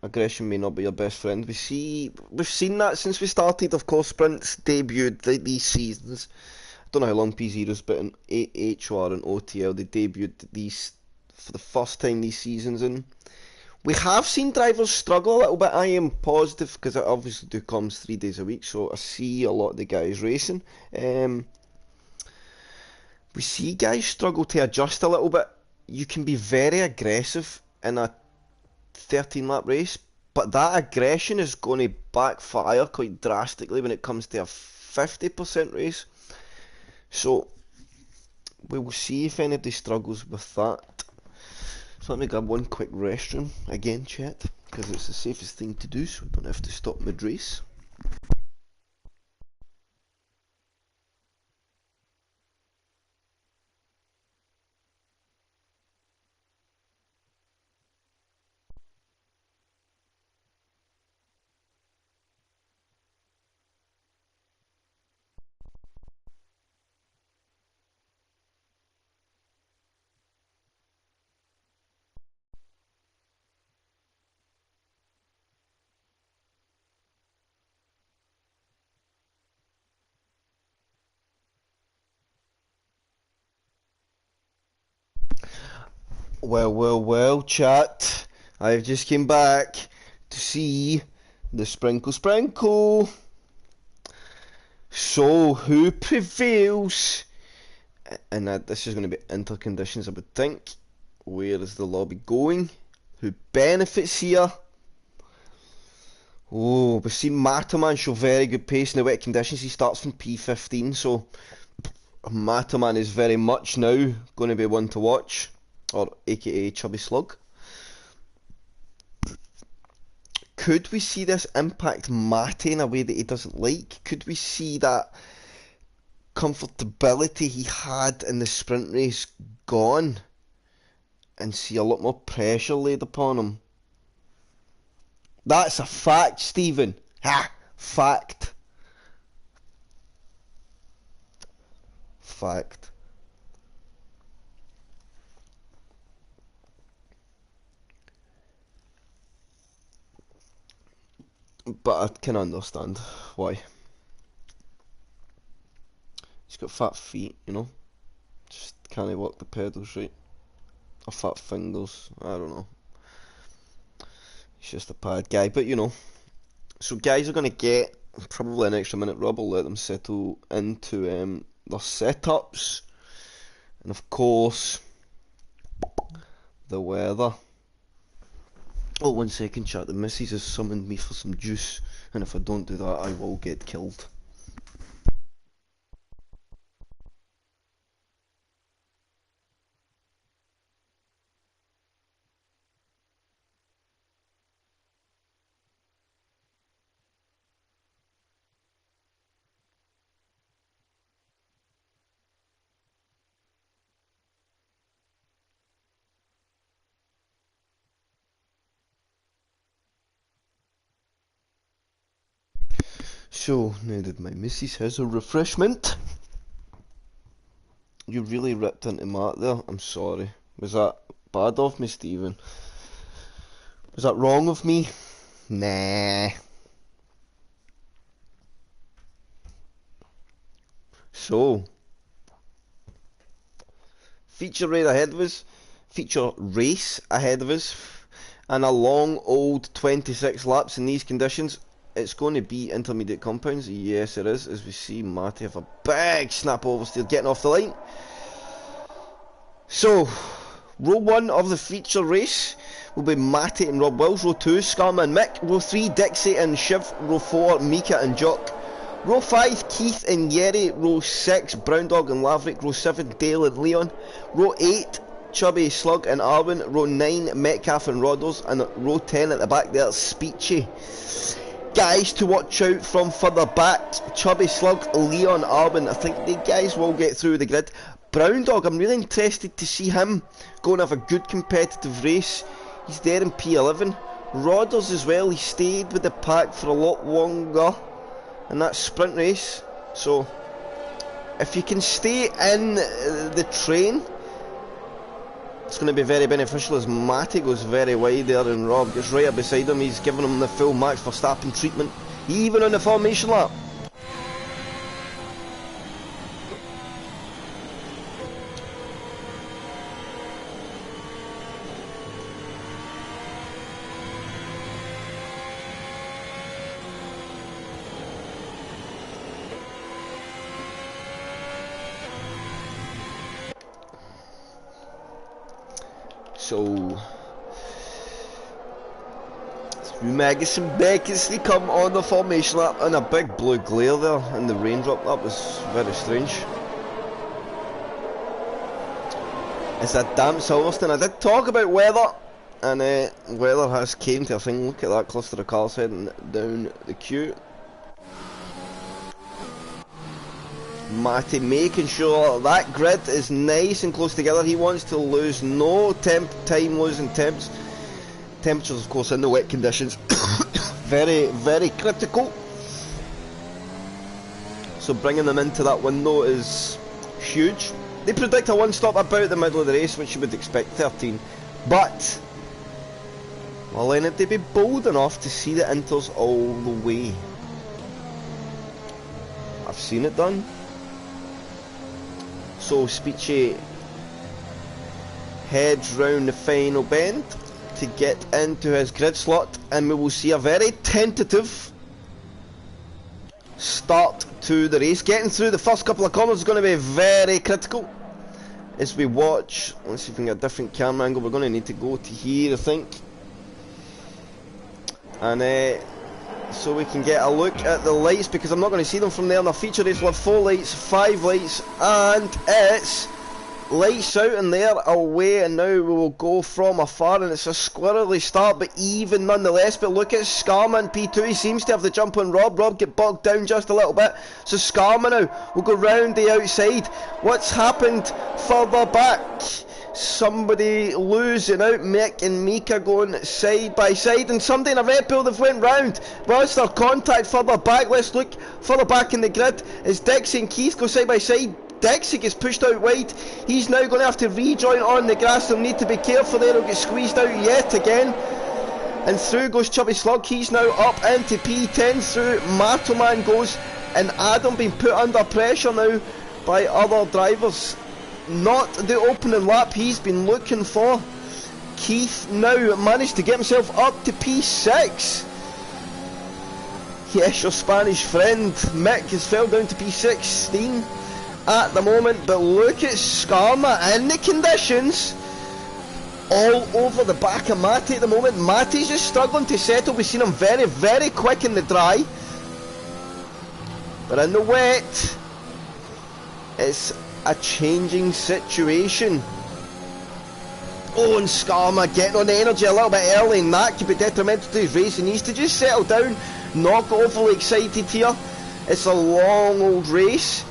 Aggression may not be your best friend. We've seen that since we started. Of course, sprints debuted these seasons. I don't know how long P0's, but in HR and OTL they debuted these for the first time these seasons, and we have seen drivers struggle a little bit. I am positive because I obviously do comms 3 days a week, so I see a lot of the guys racing. We see guys struggle to adjust a little bit. You can be very aggressive in a 13 lap race, but that aggression is going to backfire quite drastically when it comes to a 50% race. So we will see if anybody struggles with that. So let me grab one quick restroom again, chat, because it's the safest thing to do, so we don't have to stop mid-race. Well, chat. I've just came back to see the sprinkle. So, who prevails? And this is going to be interconditions, I would think. Where is the lobby going? Who benefits here? Oh, we've seen Mataman show very good pace in the wet conditions. He starts from P15, so Mataman is very much now going to be one to watch, or aka Chubby Slug. Could we see this impact Matty in a way that he doesn't like? Could we see that comfortability he had in the sprint race gone and see a lot more pressure laid upon him? That's a fact, Stephen. Ha! Fact. Fact. But I can understand why. He's got fat feet, you know. Just can't work the pedals right. Or fat fingers, I don't know. He's just a bad guy, but you know. So guys are going to get probably an extra minute rub. I'll let them settle into their setups. And of course, the weather. Oh, 1 second, chat. The missus has summoned me for some juice, and if I don't do that, I will get killed. So, now that my missus has a refreshment. You really ripped into Matt there. I'm sorry. Was that bad of me, Stephen? Was that wrong of me? Nah. So, feature race ahead of us, and a long old 26 laps in these conditions. It's going to be intermediate compounds, yes it is, as we see Matty have a big snap oversteer getting off the line. So, row 1 of the feature race will be Matty and Rob Wills, row 2 Skarma and Mick, row 3 Dixie and Shiv, row 4 Mika and Jock, row 5 Keith and Yeri, row 6 Brown Dog and Laverick, row 7 Dale and Leon, row 8 Chubby, Slug and Arwen, row 9 Metcalf and Roddles, and row 10 at the back there Speechy. Guys to watch out from further back, Chubby, Slug, Leon, Arwen, I think the guys will get through the grid. Brown Dog, I'm really interested to see him go and have a good competitive race. He's there in P11. Roddles as well, he stayed with the pack for a lot longer in that sprint race. So, if you can stay in the train, it's going to be very beneficial as Matty goes very wide there and Rob gets right up beside him. He's giving him the full Max Verstappen treatment, even on the formation lap. So, Magus and Beckett, they come on the formation lap and a big blue glare there in the raindrop. That was very strange. It's a damp Silverstone. I did talk about weather, and weather has came to a thing. Look at that cluster of cars heading down the queue. Matty making sure that grid is nice and close together. He wants to lose no time losing temps. Temperatures, of course, in the wet conditions, very, very critical. So bringing them into that window is huge. They predict a one-stop about the middle of the race, which you would expect 13. But well, then they'd be bold enough to see the inters all the way. I've seen it done. So Speechy heads round the final bend to get into his grid slot, and we will see a very tentative start to the race. Getting through the first couple of corners is going to be very critical as we watch. Let's see if we can get a different camera angle. We're going to need to go to here, I think, and so we can get a look at the lights, because I'm not going to see them from there. In the feature race we'll have 4 lights, 5 lights, and it's lights out and there, away, and now we will go from afar, and it's a squirrely start, but even nonetheless. But look at Skarma in P2, he seems to have the jump on Rob. Rob get bogged down just a little bit, so Skarma now will go round the outside. What's happened further back? Somebody losing out. Mick and Mika going side by side, and somebody in a Red Bull they've went round. What's their contact further back? Let's look further back in the grid as Dixie and Keith go side by side. Dixie gets pushed out wide. He's now going to have to rejoin on the grass. They'll need to be careful there. He'll get squeezed out yet again. And through goes Chubby Slug. He's now up into P10. Through Matoman goes, and Adam being put under pressure now by other drivers. Not the opening lap he's been looking for. Keith now managed to get himself up to P6. Yes, your Spanish friend Mick has fell down to P16 at the moment, but look at Skarma in the conditions all over the back of Matty at the moment. Matty's just struggling to settle. We've seen him very, very quick in the dry, but in the wet it's a changing situation. Oh, and Skarma getting on the energy a little bit early, and that could be detrimental to his race. He needs to just settle down, not get overly excited here. It's a long old race.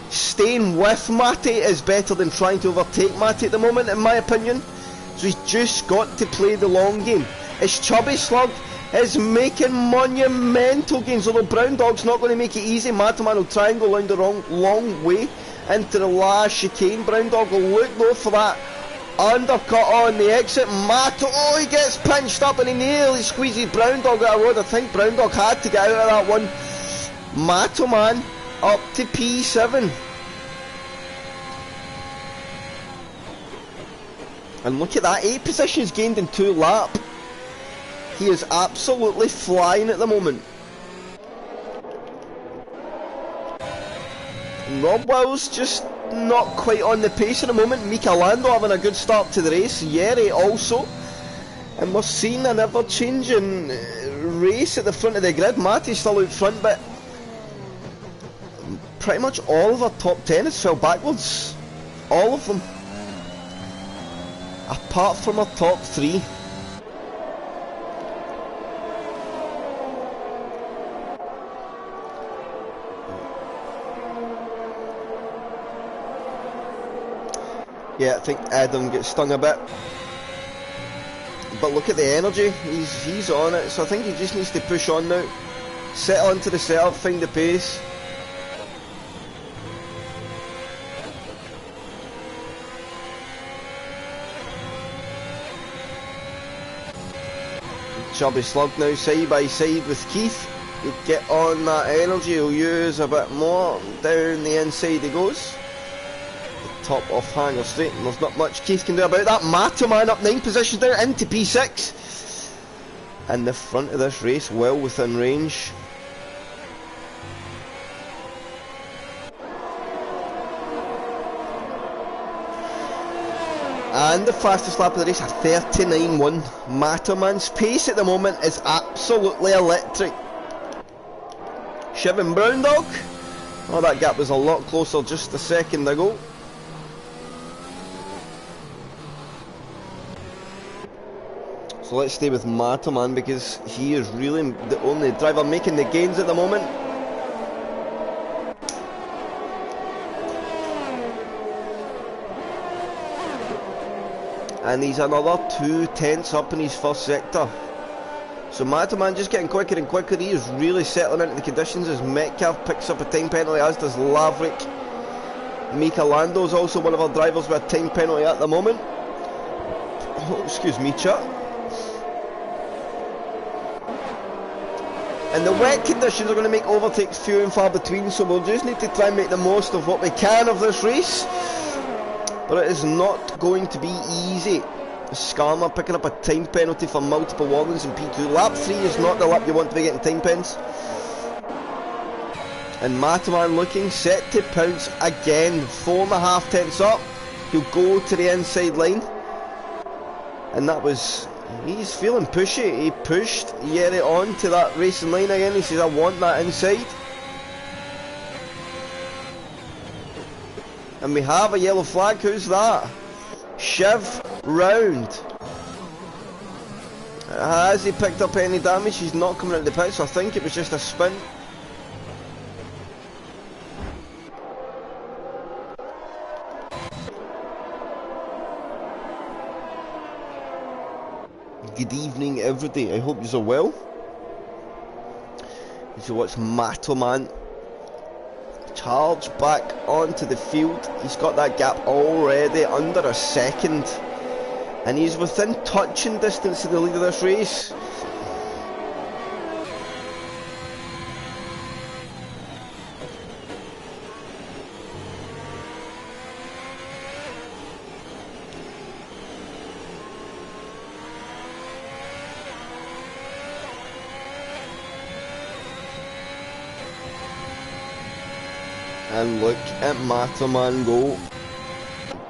Staying with Matty is better than trying to overtake Matty at the moment, in my opinion. So he's just got to play the long game. It's Chubby Slug is making monumental gains, although Brown Dog's not going to make it easy. Mataman will try and go down the long way into the last chicane. Brown Dog will look though for that undercut on the exit. Oh, he gets pinched up and he nearly squeezes Brown Dog out of the road. I think Brown Dog had to get out of that one. Mataman up to P7. And look at that, 8 positions gained in 2 laps. He is absolutely flying at the moment. Rob Will's just not quite on the pace at the moment. Mika Lando having a good start to the race. Yeri also. And we're seeing an ever-changing race at the front of the grid. Matty's still out front, but pretty much all of our top 10 has fell backwards. All of them. Apart from our top 3. Yeah, I think Adam gets stung a bit. But look at the energy, he's on it, so I think he just needs to push on now. Settle into the setup, find the pace. Chubby Slug now side by side with Keith. He'll get on that energy, he'll use a bit more. Down the inside he goes. Top off Hanger Straight, and there's not much Keith can do about that. Mataman up 9 positions down into P6. And the front of this race well within range. And the fastest lap of the race, a 39.1. Mataman's pace at the moment is absolutely electric. Shiv and Brown Dog. Oh, that gap was a lot closer just a second ago. So let's stay with Mataman because he is really the only driver making the gains at the moment. And he's another 2 tenths up in his first sector. So Mataman just getting quicker and quicker. He is really settling into the conditions as Metcalf picks up a time penalty, as does Laverick. Mika Lando is also one of our drivers with a time penalty at the moment. Oh, excuse me, chat. And the wet conditions are going to make overtakes few and far between, so we'll just need to try and make the most of what we can of this race. But it is not going to be easy. Skarma picking up a time penalty for multiple warnings in P2. Lap 3 is not the lap you want to be getting time pens. And Mataman looking set to pounce again. 4.5 tenths up. He'll go to the inside line. And that was... he's feeling pushy. He pushed Yeri on to that racing line again. He says, I want that inside. And we have a yellow flag. Who's that? Shiv round. Has he picked up any damage? He's not coming out of the pit, so I think it was just a spin. Good evening everybody, I hope you're well. So what's Mataman? Charge back onto the field. He's got that gap already under a second. And he's within touching distance of the lead of this race. And look at Mataman go.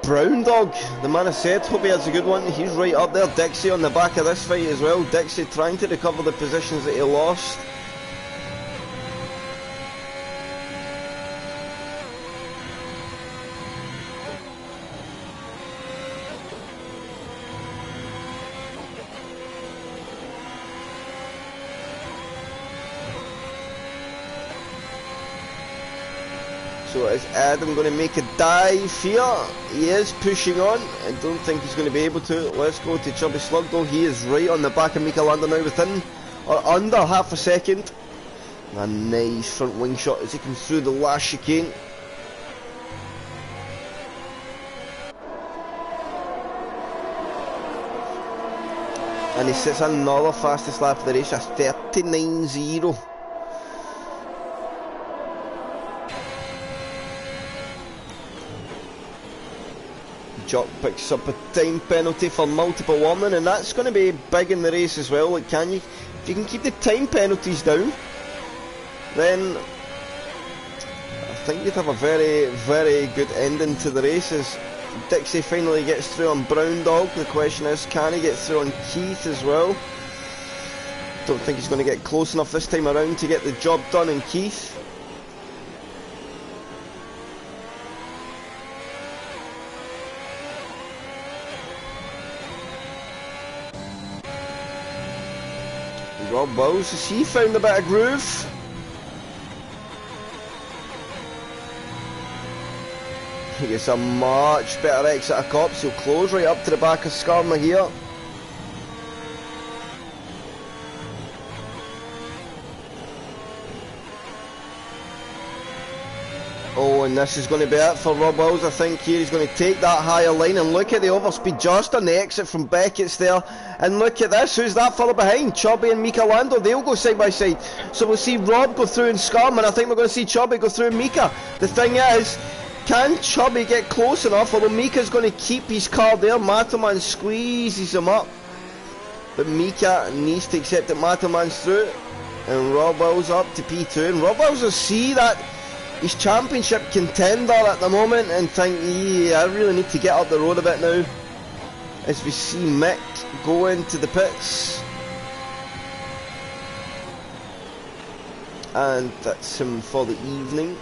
Brown Dog, the man I said, hope he has a good one. He's right up there. Dixie on the back of this fight as well. Dixie trying to recover the positions that he lost. So is Adam going to make a dive here? He is pushing on. I don't think he's going to be able to. Let's go to Chubby Slug though. He is right on the back of Mika Lando now within or under half a second. A nice front wing shot as he comes through the last chicane. And he sets another fastest lap of the race, a 39.0. Jock picks up a time penalty for multiple warning, and that's going to be big in the race as well. Like, if you can keep the time penalties down, then I think you'd have a very, very good ending to the races. Dixie finally gets through on Brown Dog. The question is, can he get through on Keith as well? Don't think he's going to get close enough this time around to get the job done in Keith. Rob Wells, has he found a bit of groove? He gets a much better exit of Cops. He'll close right up to the back of Skarma here. Oh, and this is going to be it for Rob Wells. I think here he's going to take that higher line, and look at the overspeed just on the exit from Beckett's there. And look at this, who's that further behind? Chubby and Mika Lando, they'll go side by side. So we'll see Rob go through in Skarma, and I think we're going to see Chubby go through in Mika. The thing is, can Chubby get close enough? Although Mika's going to keep his car there. Mataman squeezes him up, but Mika needs to accept that Mataman's through, and Rob Wells up to P2. And Rob Wells will see that he's championship contender at the moment and think, yeah, I really need to get up the road a bit now. As we see Mick go into the pits, and that's him for the evening.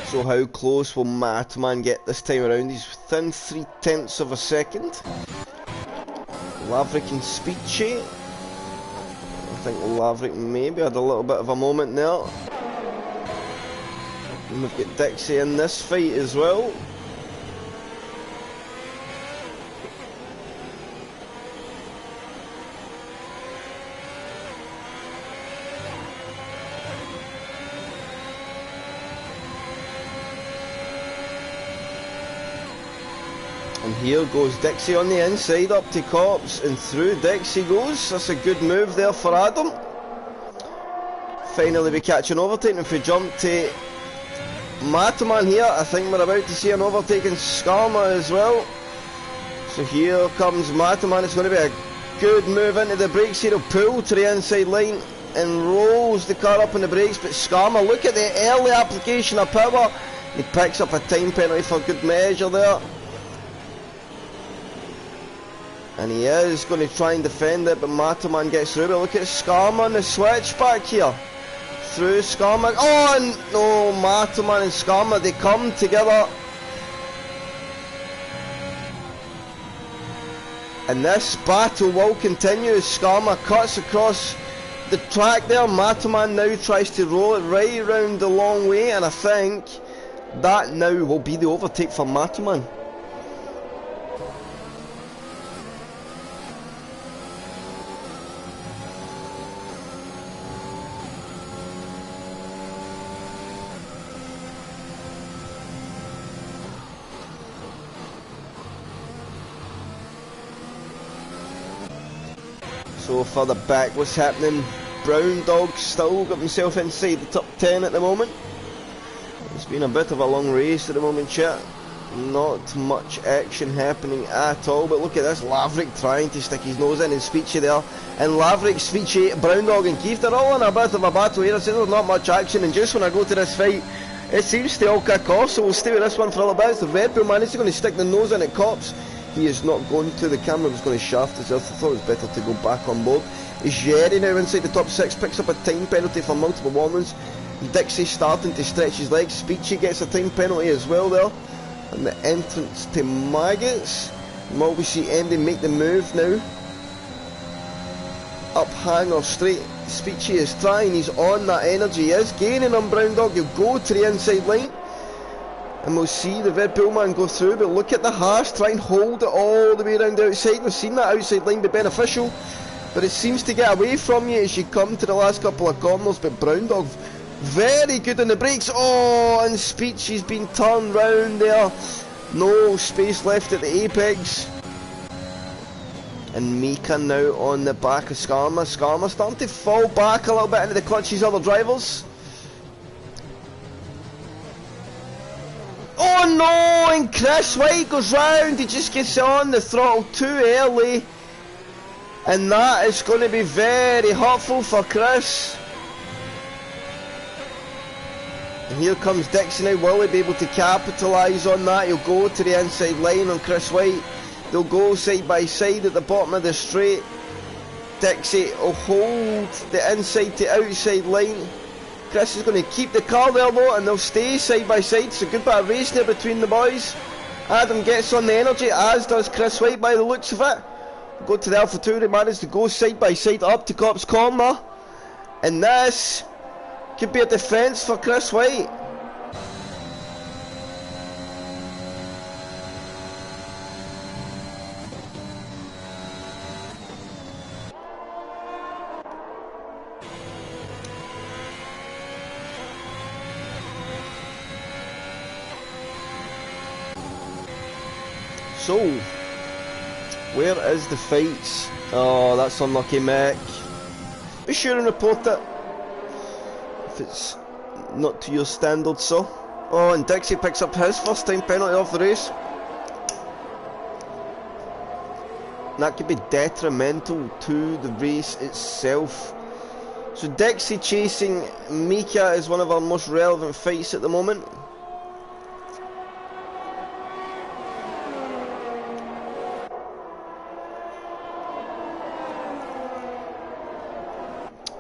So how close will Matman get this time around? He's within 0.3 of a second. Laverick and Speechy. I think Laverick maybe had a little bit of a moment there. And we've got Dixie in this fight as well. And here goes Dixie on the inside up to Cops, and through Dixie goes. That's a good move there for Adam. Finally we catch an overtake. If we jump to Mataman here, I think we're about to see an overtake in Skarma as well. So here comes Mataman. It's going to be a good move into the brakes here. He'll pull to the inside line and rolls the car up on the brakes, but Skarma, look at the early application of power. He picks up a time penalty for good measure there. And he is going to try and defend it, but Mataman gets through. But look at Skarma on the switchback here. Through Skarma. Oh, and no, Mataman and Skarma, they come together. And this battle will continue as Skarma cuts across the track there. Mataman now tries to roll it right around the long way, and I think that now will be the overtake for Mataman. So further back, what's happening? Brown Dog still got himself inside the top 10 at the moment. It's been a bit of a long race at the moment, chat. Not much action happening at all, but look at this, Laverick trying to stick his nose in and Speechy there. And Laverick, Speechy, Brown Dog and Keith, they're all in a bit of a battle here. I say there's not much action, and just when I go to this fight, it seems to all kick off, so we'll stay with this one for a little bit. The Red Bull man is going to stick the nose in at Cops. He is not going to. The camera was going to shaft himself. I thought it was better to go back on board. Jerry now inside the top 6, picks up a time penalty for multiple warnings. Dixie starting to stretch his legs. Speechy gets a time penalty as well there. And the entrance to Maggots. And while we see Andy make the move now. up hanger straight. Speechy is trying, he's on that energy, he is gaining on Brown Dog, he'll go to the inside line. And we'll see the Red Bull man go through, but look at the hash, try and hold it all the way around the outside. We've seen that outside line be beneficial, but it seems to get away from you as you come to the last couple of corners. But Brown Dog, very good on the brakes. Oh, and Speechy's been turned round there. No space left at the apex. And Mika now on the back of Skarma. Skarma starting to fall back a little bit into the clutches of other drivers. Oh no, and Chris White goes round, he just gets on the throttle too early. And that is going to be very hurtful for Chris. And here comes Dixie now, will he be able to capitalise on that? He'll go to the inside line on Chris White. They'll go side by side at the bottom of the straight. Dixie will hold the inside to outside line. Chris is going to keep the car there though, and they'll stay side by side. So good bit of race there between the boys. Adam gets on the energy, as does Chris White by the looks of it. Go to the Alpha 2, they manage to go side by side up to Cop's corner. And this could be a defence for Chris White. So, where is the fights? Oh, that's unlucky, Mick. Be sure and report it if it's not to your standards, so. Oh, and Dixie picks up his first time penalty of the race. And that could be detrimental to the race itself. So Dixie chasing Mika is one of our most relevant fights at the moment.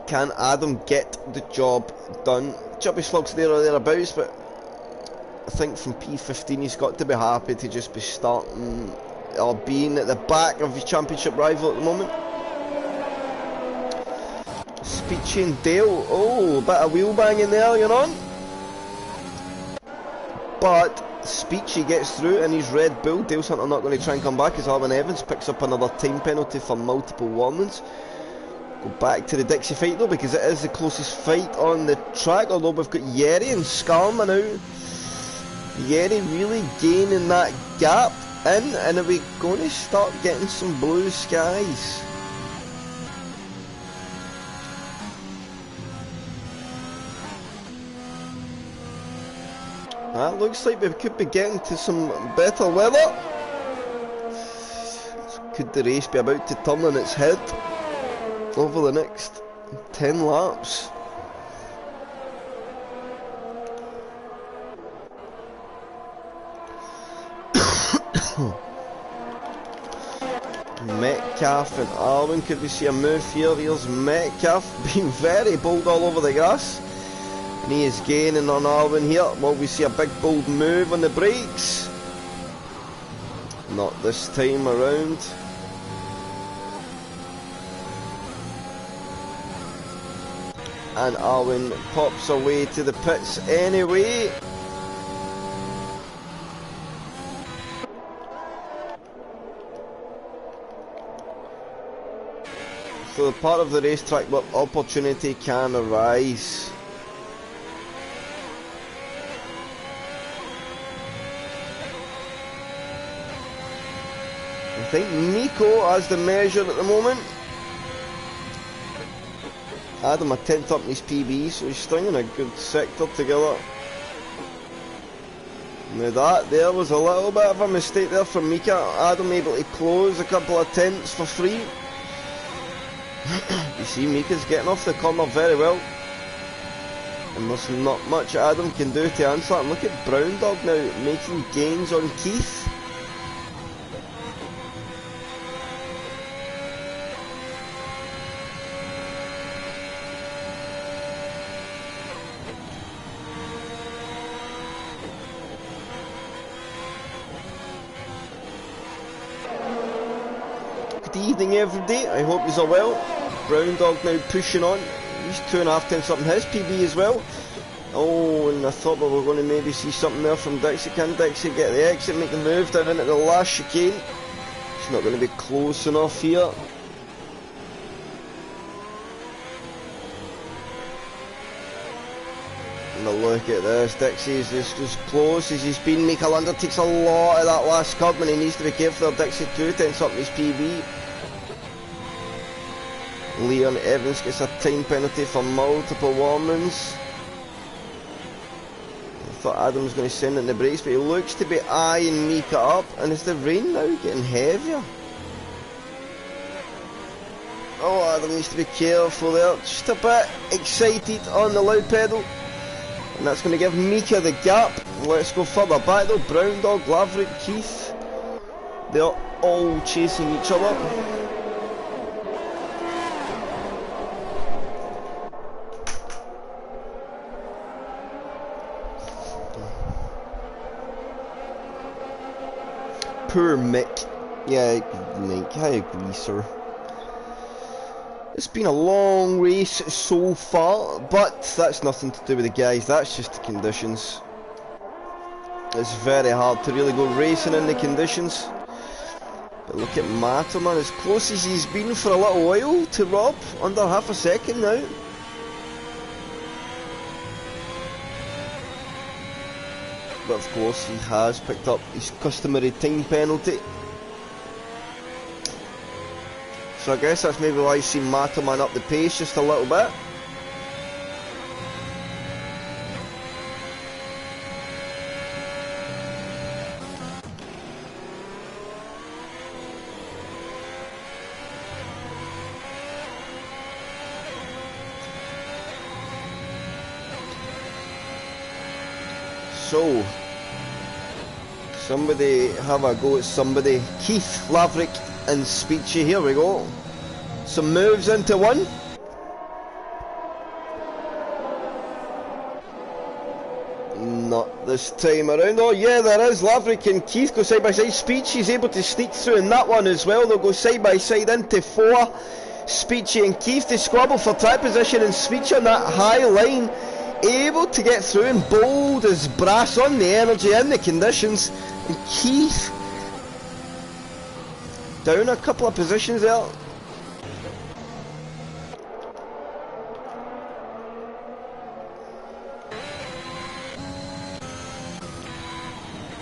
Can Adam get the job done? Chubby Slug's there or thereabouts, but I think from P15 he's got to be happy to just be starting or being at the back of his championship rival at the moment. Speechy and Dale, oh, a bit of wheel banging there, you know. But Speechy gets through and he's Red Bull. Dale's Hunter not going to try and come back as Arvin Evans picks up another time penalty for multiple warnings. Go back to the Dixie fight though, because it is the closest fight on the track, although we've got Yeri and Skarma now. Yeri really gaining that gap in, and are we going to start getting some blue skies? That looks like we could be getting to some better weather. Could the race be about to turn on its head over the next 10 laps? Metcalf and Arwin, could we see a move here? Here's Metcalf being very bold all over the grass, and he is gaining on Arwin here. Will we see a big bold move on the brakes? Not this time around. And Arwin pops away to the pits anyway. So the part of the racetrack where opportunity can arise. I think Nico has the measure at the moment. Adam a 10th up in his PB, so he's stringing a good sector together. Now that there was a little bit of a mistake there from Mika. Adam able to close a couple of tenths for free. You see Mika's getting off the corner very well, and there's not much Adam can do to answer. And look at Brown Dog now making gains on Keith. Good evening everybody, I hope you're all well. Brown Dog now pushing on. He's 2.5 tenths up in his PB as well. Oh, and I thought we were going to maybe see something there from Dixie. Can Dixie get the exit, make the move down into the last chicane? It's not going to be close enough here. And look at this, Dixie's just as close as he's been. Michelanda takes a lot of that last curb and he needs to be careful there. Dixie 2 tenths up in his PB. Leon Evans gets a time penalty for multiple warnings. I thought Adam was going to send it in the brakes, but he looks to be eyeing Mika up. And is the rain now getting heavier? Oh, Adam needs to be careful there. Just a bit excited on the loud pedal. And that's going to give Mika the gap. Let's go further back though. Brown Dog, Laverick, Keith. They're all chasing each other. Poor Mick. Yeah, Mick, I agree, sir. It's been a long race so far, but that's nothing to do with the guys, that's just the conditions. It's very hard to really go racing in the conditions. But look at Matterman, as close as he's been for a little while to Rob, under half a second now. But of course he has picked up his customary time penalty. So I guess that's maybe why you see Matterman up the pace just a little bit. So, somebody have a go at somebody. Keith, Laverick and Speechy, here we go. Some moves into one. Not this time around. Oh yeah, there is. Laverick and Keith go side by side. Speechy's able to sneak through in that one as well. They'll go side by side into 4. Speechy and Keith, they squabble for track position, and Speechy on that high line, able to get through and bold as brass on the energy and the conditions. And Keith down a couple of positions there.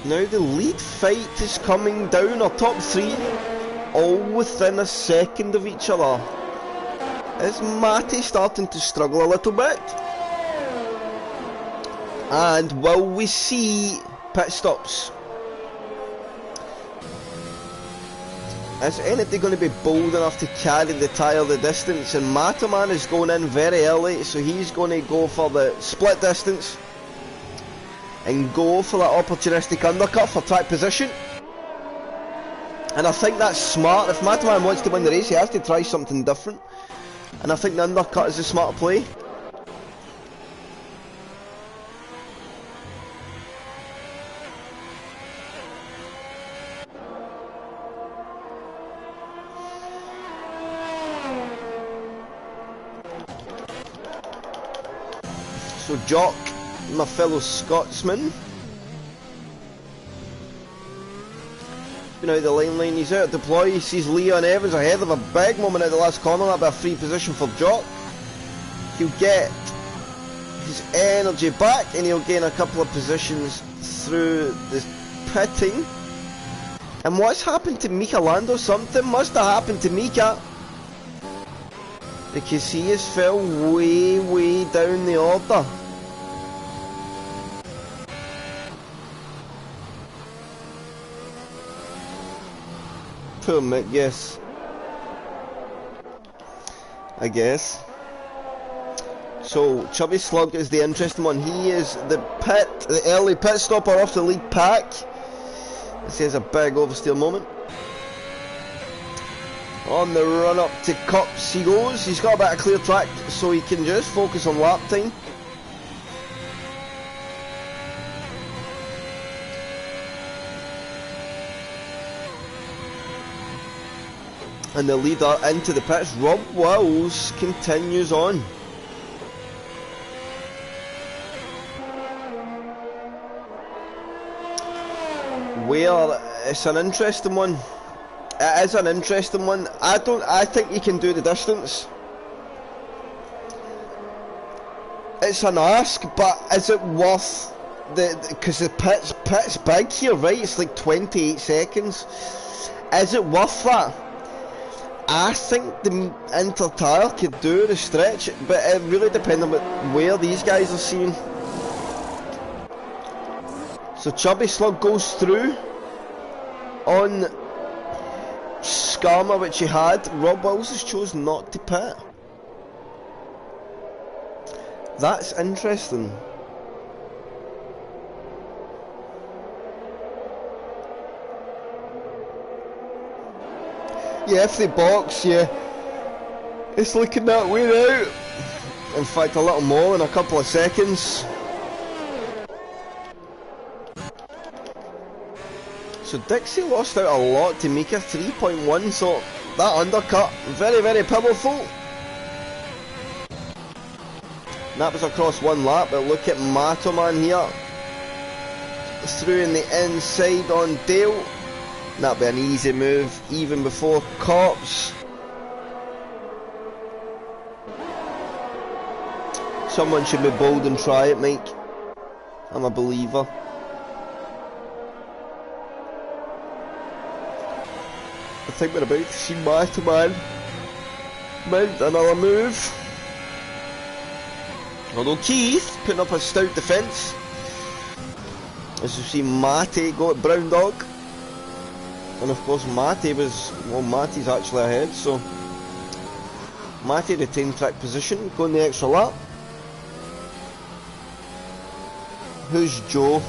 Now the lead fight is coming down, our top 3 all within a second of each other. Is Matty starting to struggle a little bit? And will we see pit stops? Is anybody going to be bold enough to carry the tyre the distance? And Matterman is going in very early, so he's going to go for the split distance and go for that opportunistic undercut for track position. And I think that's smart. If Matterman wants to win the race, he has to try something different. And I think the undercut is a smart play. So Jock, my fellow Scotsman, you know, the line, he's out of deploy. He sees Leon Evans ahead of a big moment at the last corner. That'll be a free position for Jock. He'll get his energy back and he'll gain a couple of positions through the pitting. And what's happened to Mika Lando? Something must have happened to Mika, because he has fell way down the order. Poor Mick, yes. I guess. So, Chubby Slug is the interesting one. He is the early pit stopper off the lead pack. This is a big oversteer moment. On the run up to Cups he goes. He's got a bit of clear track, so he can just focus on lap time. And the leader into the pits, Rob Wills, continues on. Where it's an interesting one. It is an interesting one. I think he can do the distance. It's an ask, but is it worth because the pit's big here, right? It's like 28 seconds. Is it worth that? I think the inter-tire could do the stretch, but it really depends on where these guys are seeing. So Chubby Slug goes through on Skarma, which he had. Rob Wills has chosen not to pit. That's interesting. Yeah, if they box, yeah, it's looking that way now. In fact, a little more in a couple of seconds. So Dixie lost out a lot to Mika, 3.1, so that undercut, very, very powerful. That was across one lap, but look at Matoman here. Through in the inside on Dale. That'd be an easy move, even before Cops. Someone should be bold and try it, Mike. I'm a believer. I think we're about to see Matoman mount another move. Although Keith putting up a stout defence. As you see Matty go at Brown Dog. And of course Matty was, well, Matty's actually ahead, so Matty retained track position, going the extra lap. Who's Joe?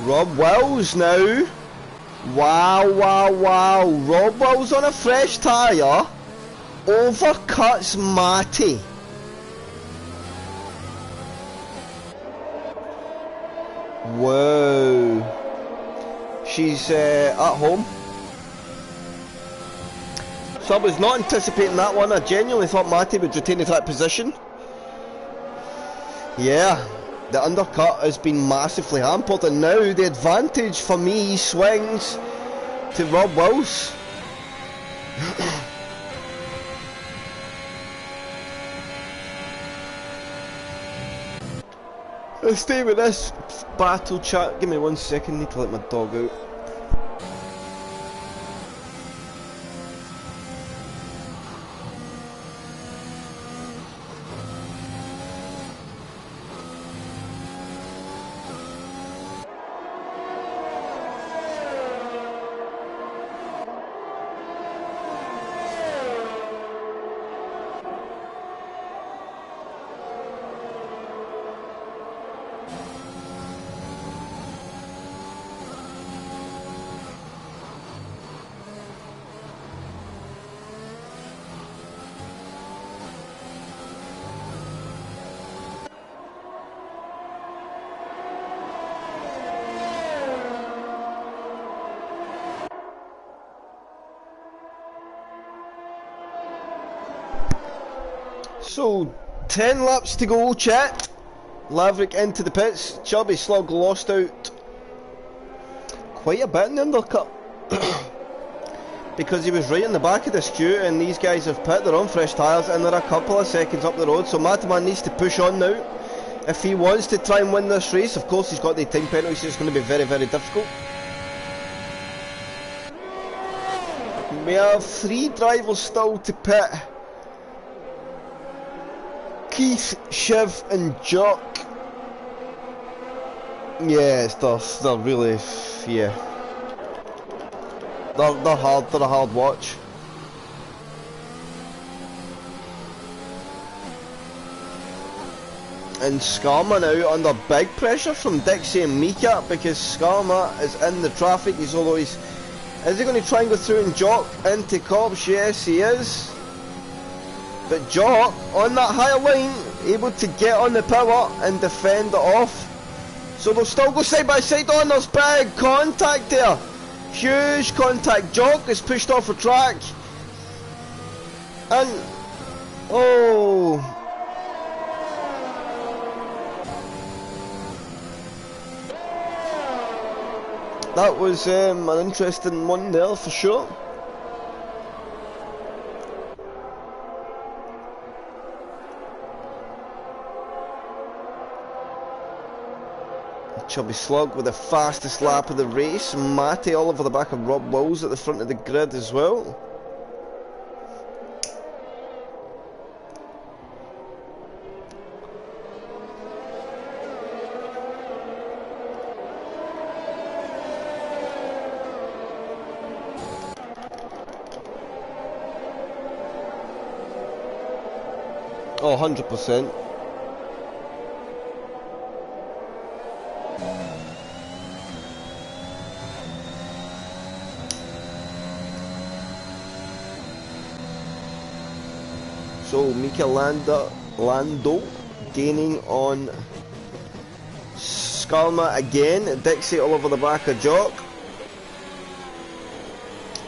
Rob Wills now. Wow, wow, wow. Rob Wills on a fresh tyre overcuts Matty. Whoa. She's at home. So I was not anticipating that one. I genuinely thought Matty would retain the track position. Yeah. The undercut has been massively hampered, and now the advantage for me swings to Rob Wills. Let's stay with this battle chat. Give me 1 second, need to let my dog out. So, 10 laps to go, chat. Laverick into the pits. Chubby Slug lost out quite a bit in the undercut. Because he was right in the back of the queue, and these guys have pit their own fresh tyres and they're a couple of seconds up the road. So Mataman needs to push on now. If he wants to try and win this race, of course he's got the time penalty, so it's going to be very, very difficult. We have 3 drivers still to pit. Keith, Shiv and Jock. Yeah, they're really, yeah. They're hard, they're a hard watch. And Skarma now under big pressure from Dixie and Mika, because Skarma is in the traffic. Is he going to try and go through and Jock into Cops? Yes, he is. But Jock, on that higher line, able to get on the power and defend it off. So they'll still go side by side on, there's big contact there. Huge contact. Jock is pushed off the track. And, oh. That was an interesting one there for sure. Chubby Slug with the fastest lap of the race. Matty all over the back of Rob Wills at the front of the grid as well. Oh, 100%. So Mika Lando gaining on Skarma again. Dixie all over the back of Jock.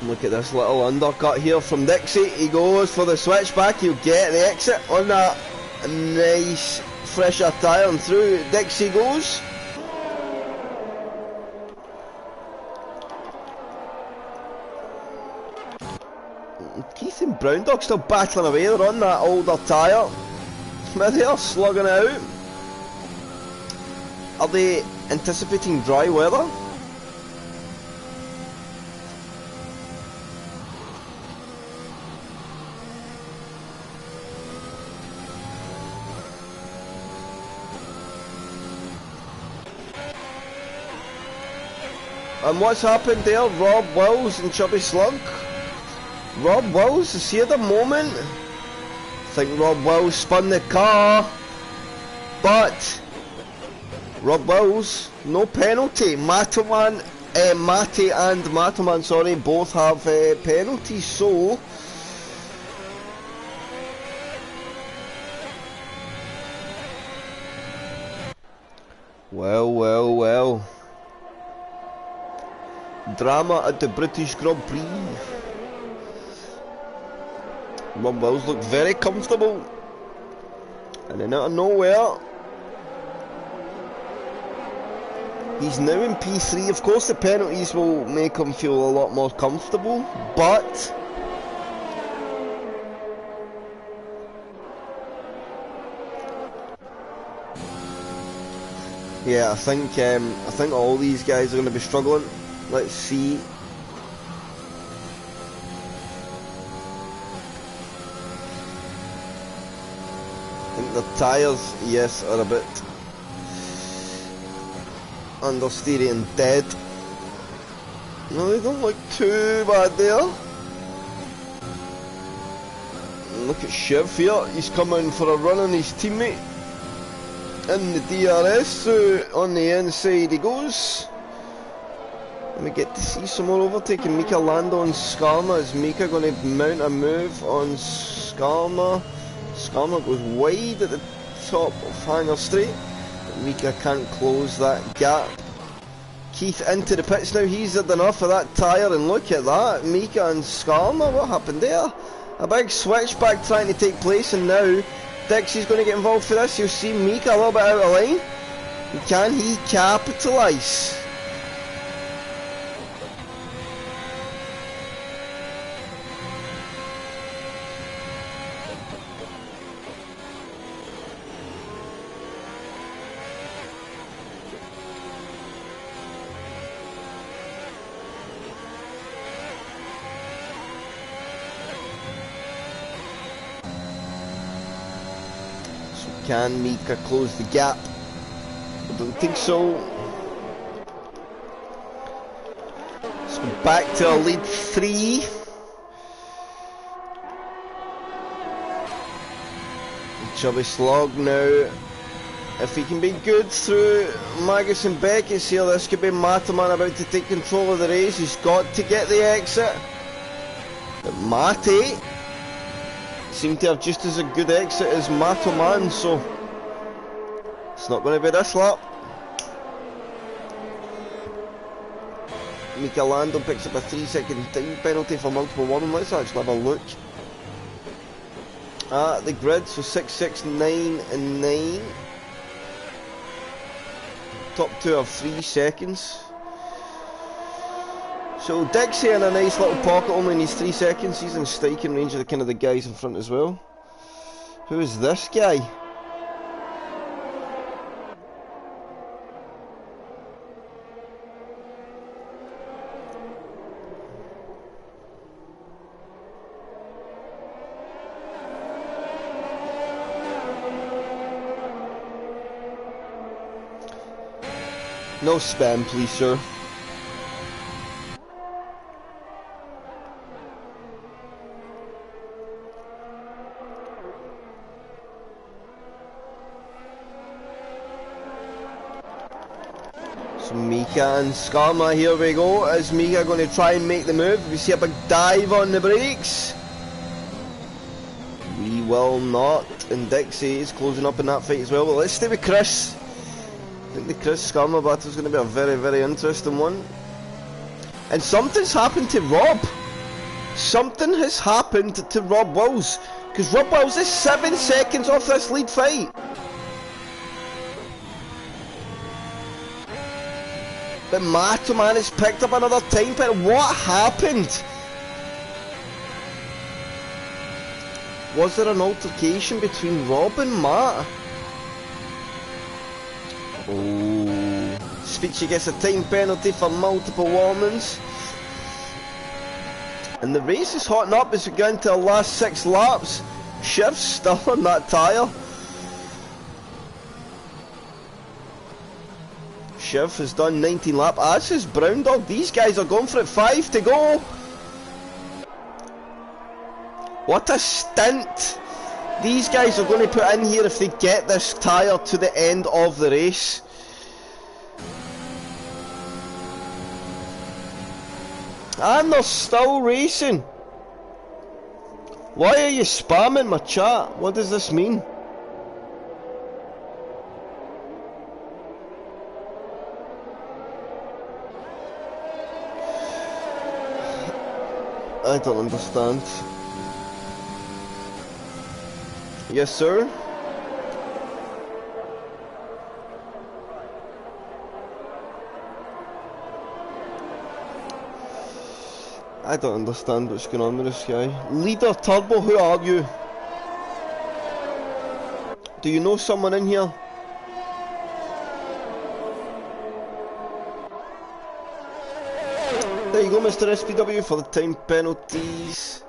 Look at this little undercut here from Dixie. He goes for the switchback. He'll get the exit on that nice fresher tyre, and through Dixie goes. Keith and Brown Dog still battling away. They're on that older tyre. Smithy are slugging it out. Are they anticipating dry weather? And what's happened there? Rob Wills and Chubby Slug. Rob Wills is here at the moment. I think Rob Wills spun the car, but Rob Wills, no penalty. Matty and Mataman, sorry, both have penalties. So well. Drama at the British Grand Prix. Rob Wills looked very comfortable, and then out of nowhere, he's now in P3. Of course the penalties will make him feel a lot more comfortable, but yeah, I think all these guys are going to be struggling. Let's see. I think the tyres, yes, are a bit understeery and dead. No, they don't look too bad there. Look at Shiv here, he's coming for a run on his teammate in the DRS, so on the inside he goes. And we get to see some more overtaking. Mika Lando on Skarma. Is Mika going to mount a move on Skarma? Skarma goes wide at the top of Hangar Straight, but Mika can't close that gap. Keith into the pits now. He's had enough of that tyre, and look at that. Mika and Skarma, what happened there? A big switchback trying to take place, and now Dixie's going to get involved for this. You'll see Mika a little bit out of line. Can he capitalise? Can Mika close the gap? I don't think so. Let's go back to our lead 3. Chubby Slog now. If he can be good through Magus and Beckett's here, this could be Mataman about to take control of the race. He's got to get the exit. But Matty seem to have just as a good exit as Matoman, so it's not going to be this lap. Mika Lando picks up a 3-second time penalty for multiple warning. Let's actually have a look at the grid. So 6, 6, 9 and 9. Top two have 3 seconds. So Dixie in a nice little pocket, only needs 3 seconds. He's in striking range of the guys in front as well. Who is this guy? No spam, please, sir. So Mika and Skarma, here we go. Is Mika going to try and make the move? We see a big dive on the brakes. We will not. And Dixie is closing up in that fight as well. But let's stay with Chris. I think the Chris Skarma battle is going to be a very, very interesting one. And something's happened to Rob. Something has happened to Rob Wills. Because Rob Wills is 7 seconds off this lead fight. But Matoman has picked up another time penalty. What happened? Was there an altercation between Rob and Matt? Oh, Speechy gets a time penalty for multiple warnings. And the race is hotting up as we go into the last 6 laps. Shiv's still on that tyre. Shiv has done 19 laps, as has Brown Dog. These guys are going for it, 5 to go. What a stint these guys are going to put in here if they get this tyre to the end of the race. And they're still racing. Why are you spamming my chat? What does this mean? I don't understand. Yes, sir? I don't understand what's going on with this guy. Leader Turbo, who are you? Do you know someone in here? There you go, Mr. SPW, for the time penalties.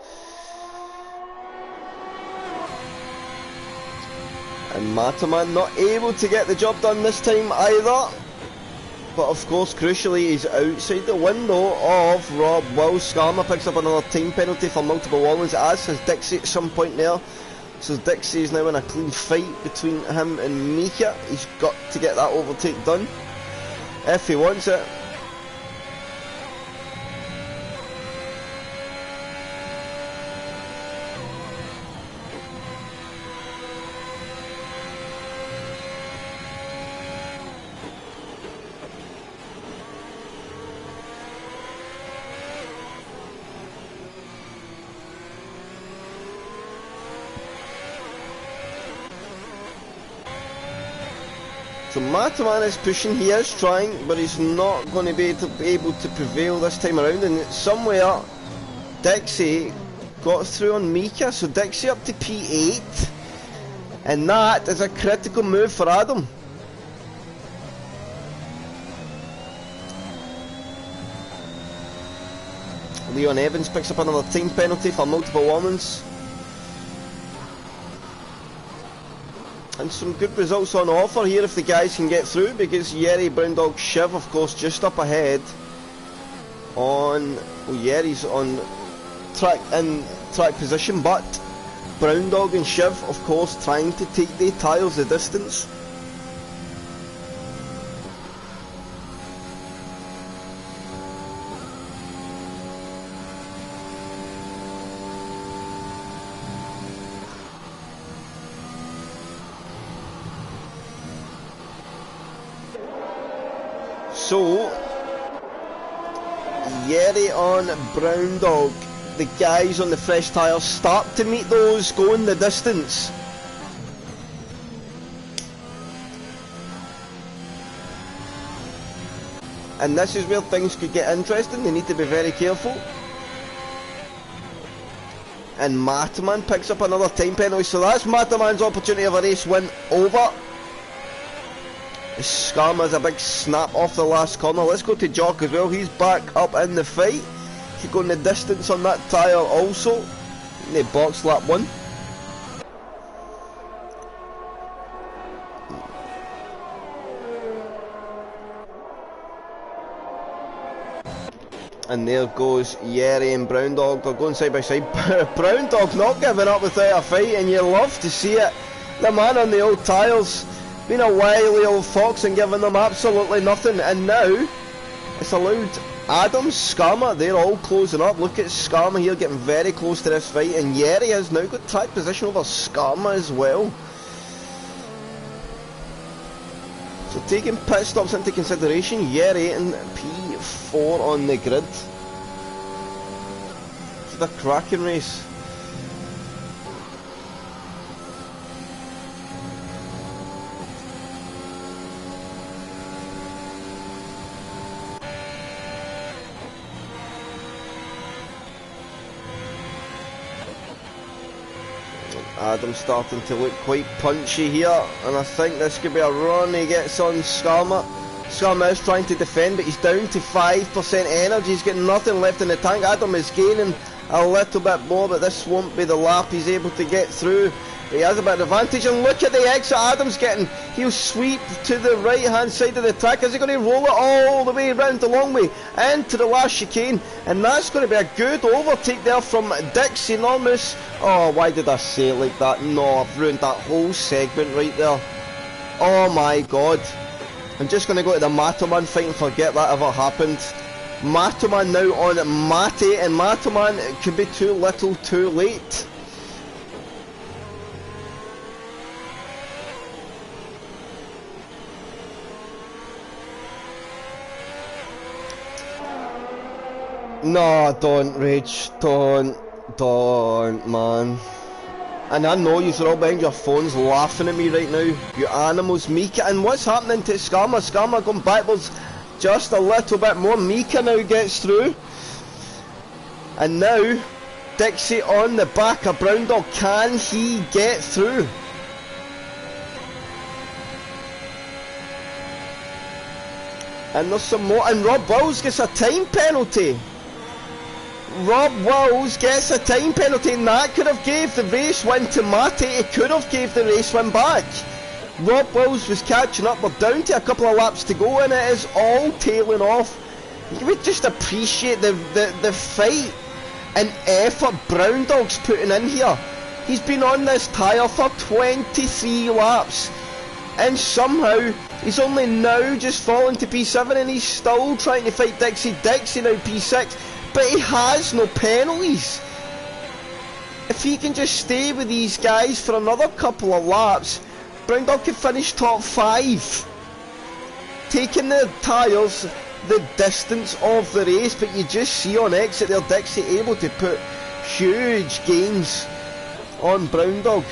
And Mataman not able to get the job done this time either. But of course, crucially, he's outside the window of Rob Wills. Skarma picks up another time penalty for multiple warnings, as has Dixie at some point there. So Dixie is now in a clean fight between him and Mika. He's got to get that overtake done if he wants it. So Mataman is pushing, he is trying, but he's not going to be able to prevail this time around. And somewhere, Dixie got through on Mika, so Dixie up to P8. And that is a critical move for Adam. Leon Evans picks up another time penalty for multiple warnings. And some good results on offer here if the guys can get through, because Yeri, Brown Dog, Shiv, of course, just up ahead on... Well, Yeri's on track position, but Brown Dog and Shiv, of course, trying to take the tyres the distance. So, Yeri on Brown Dog. The guys on the fresh tyres start to meet those going the distance. And this is where things could get interesting. They need to be very careful. And Mataman picks up another time penalty, so that's Mataman's opportunity of a race win over. Skarma has a big snap off the last corner. Let's go to Jock as well. He's back up in the fight. He's going the distance on that tyre also. In the box lap 1. And there goes Yeri and Brown Dog. They're going side by side. Brown Dog not giving up without a fight, and you love to see it. The man on the old tyres, being a wily old fox and giving them absolutely nothing. And now it's allowed Adams, Skarma, they're all closing up. Look at Skarma here getting very close to this fight, and Yeri has now got track position over Skarma as well. So taking pit stops into consideration, Yeri in P4 on the grid. It's a cracking race. Adam's starting to look quite punchy here, and I think this could be a run. He gets on Skarma. Skarma is trying to defend, but he's down to 5% energy. He's got nothing left in the tank. Adam is gaining a little bit more, but this won't be the lap he's able to get through. But he has a bit of advantage, and look at the exit Adam's getting. He'll sweep to the right hand side of the track. Is he going to roll it all the way around the long way into the last chicane? And that's going to be a good overtake there from Dixie Enormous. Oh, why did I say it like that? No, I've ruined that whole segment right there. Oh my god. I'm just going to go to the Mataman fight and forget that ever happened. Mataman now on Mate, and Mataman could be too little too late. No, don't, Rage. Don't, man. And I know you're all behind your phones laughing at me right now. You animals. Mika, and what's happening to Skarma? Skarma going backwards just a little bit more. Mika now gets through. And now, Dixie on the back of Brown Dog. Can he get through? And there's some more. And Rob Wills gets a time penalty. Rob Wills gets a time penalty, and that could have gave the race win to Mate. It could have gave the race win back. Rob Wills was catching up. We're down to a couple of laps to go, and it is all tailing off. You would just appreciate the fight and effort Brown Dog's putting in here. He's been on this tyre for 23 laps, and somehow he's only now just fallen to P7, and he's still trying to fight Dixie. Dixie now P6. But he has no penalties. If he can just stay with these guys for another couple of laps, Brown Dog could finish top 5. Taking the tyres the distance of the race, but you just see on exit there, Dixie able to put huge gains on Brown Dog.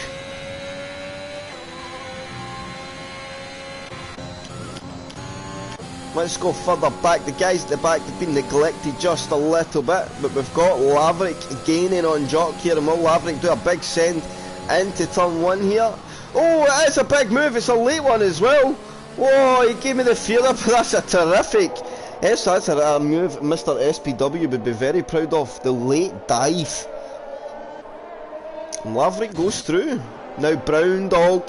Let's go further back. The guys at the back have been neglected just a little bit, but we've got Laverick gaining on Jock here, and will Laverick do a big send into turn 1 here? Oh, it's a big move. It's a late one as well. Whoa, he gave me the feeler, but that's a terrific. Yes, that's a move Mr. SPW would be very proud of. The late dive. And Laverick goes through. Now Brown Dog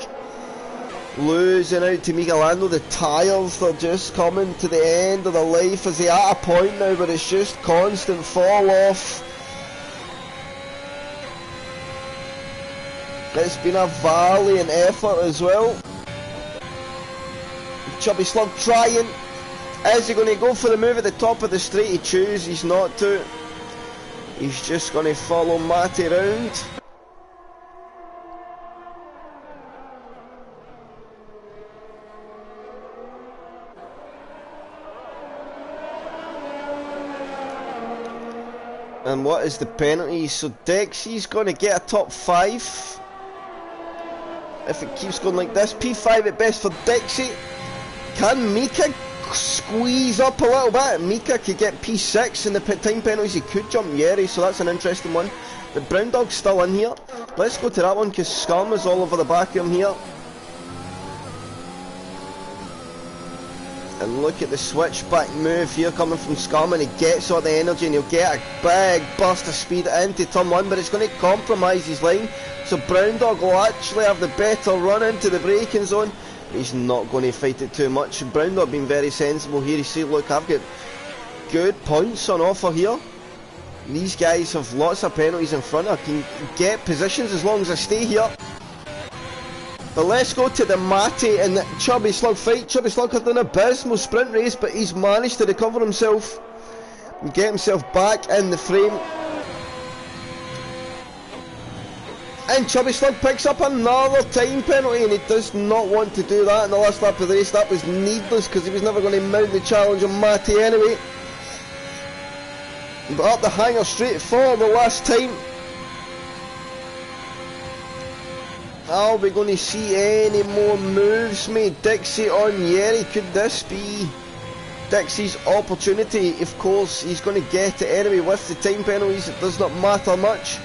losing out to Michelando. The tyres are just coming to the end of the life. Is he at a point now where it's just constant fall off? It's been a valiant effort as well. Chubby Slug trying. Is he going to go for the move at the top of the straight? He chooses not to. He's just going to follow Matty round. And what is the penalty? So Dexy's going to get a top 5. If it keeps going like this. P5 at best for Dexy. Can Mika squeeze up a little bit? Mika could get P6 in the time penalties. He could jump Yeri, so that's an interesting one. But Brown Dog's still in here. Let's go to that one because Scum is all over the back of him here. And look at the switchback move here coming from Scum, and he gets all the energy and he'll get a big burst of speed into turn 1, but it's going to compromise his line. So Brown Dog will actually have the better run into the braking zone. He's not going to fight it too much. Brown Dog being very sensible here. He says, look, I've got good points on offer here. These guys have lots of penalties in front. I can get positions as long as I stay here. But let's go to the Matty and the Chubby Slug fight. Chubby Slug had an abysmal sprint race, but he's managed to recover himself and get himself back in the frame. And Chubby Slug picks up another time penalty, and he does not want to do that in the last lap of the race. That was needless because he was never going to mount the challenge on Matty anyway. But up the hanger straight for the last time. Are we going to see any more moves made? Dixie on Yeri. Could this be Dixie's opportunity? Of course, he's going to get it anyway with the time penalties. It does not matter much.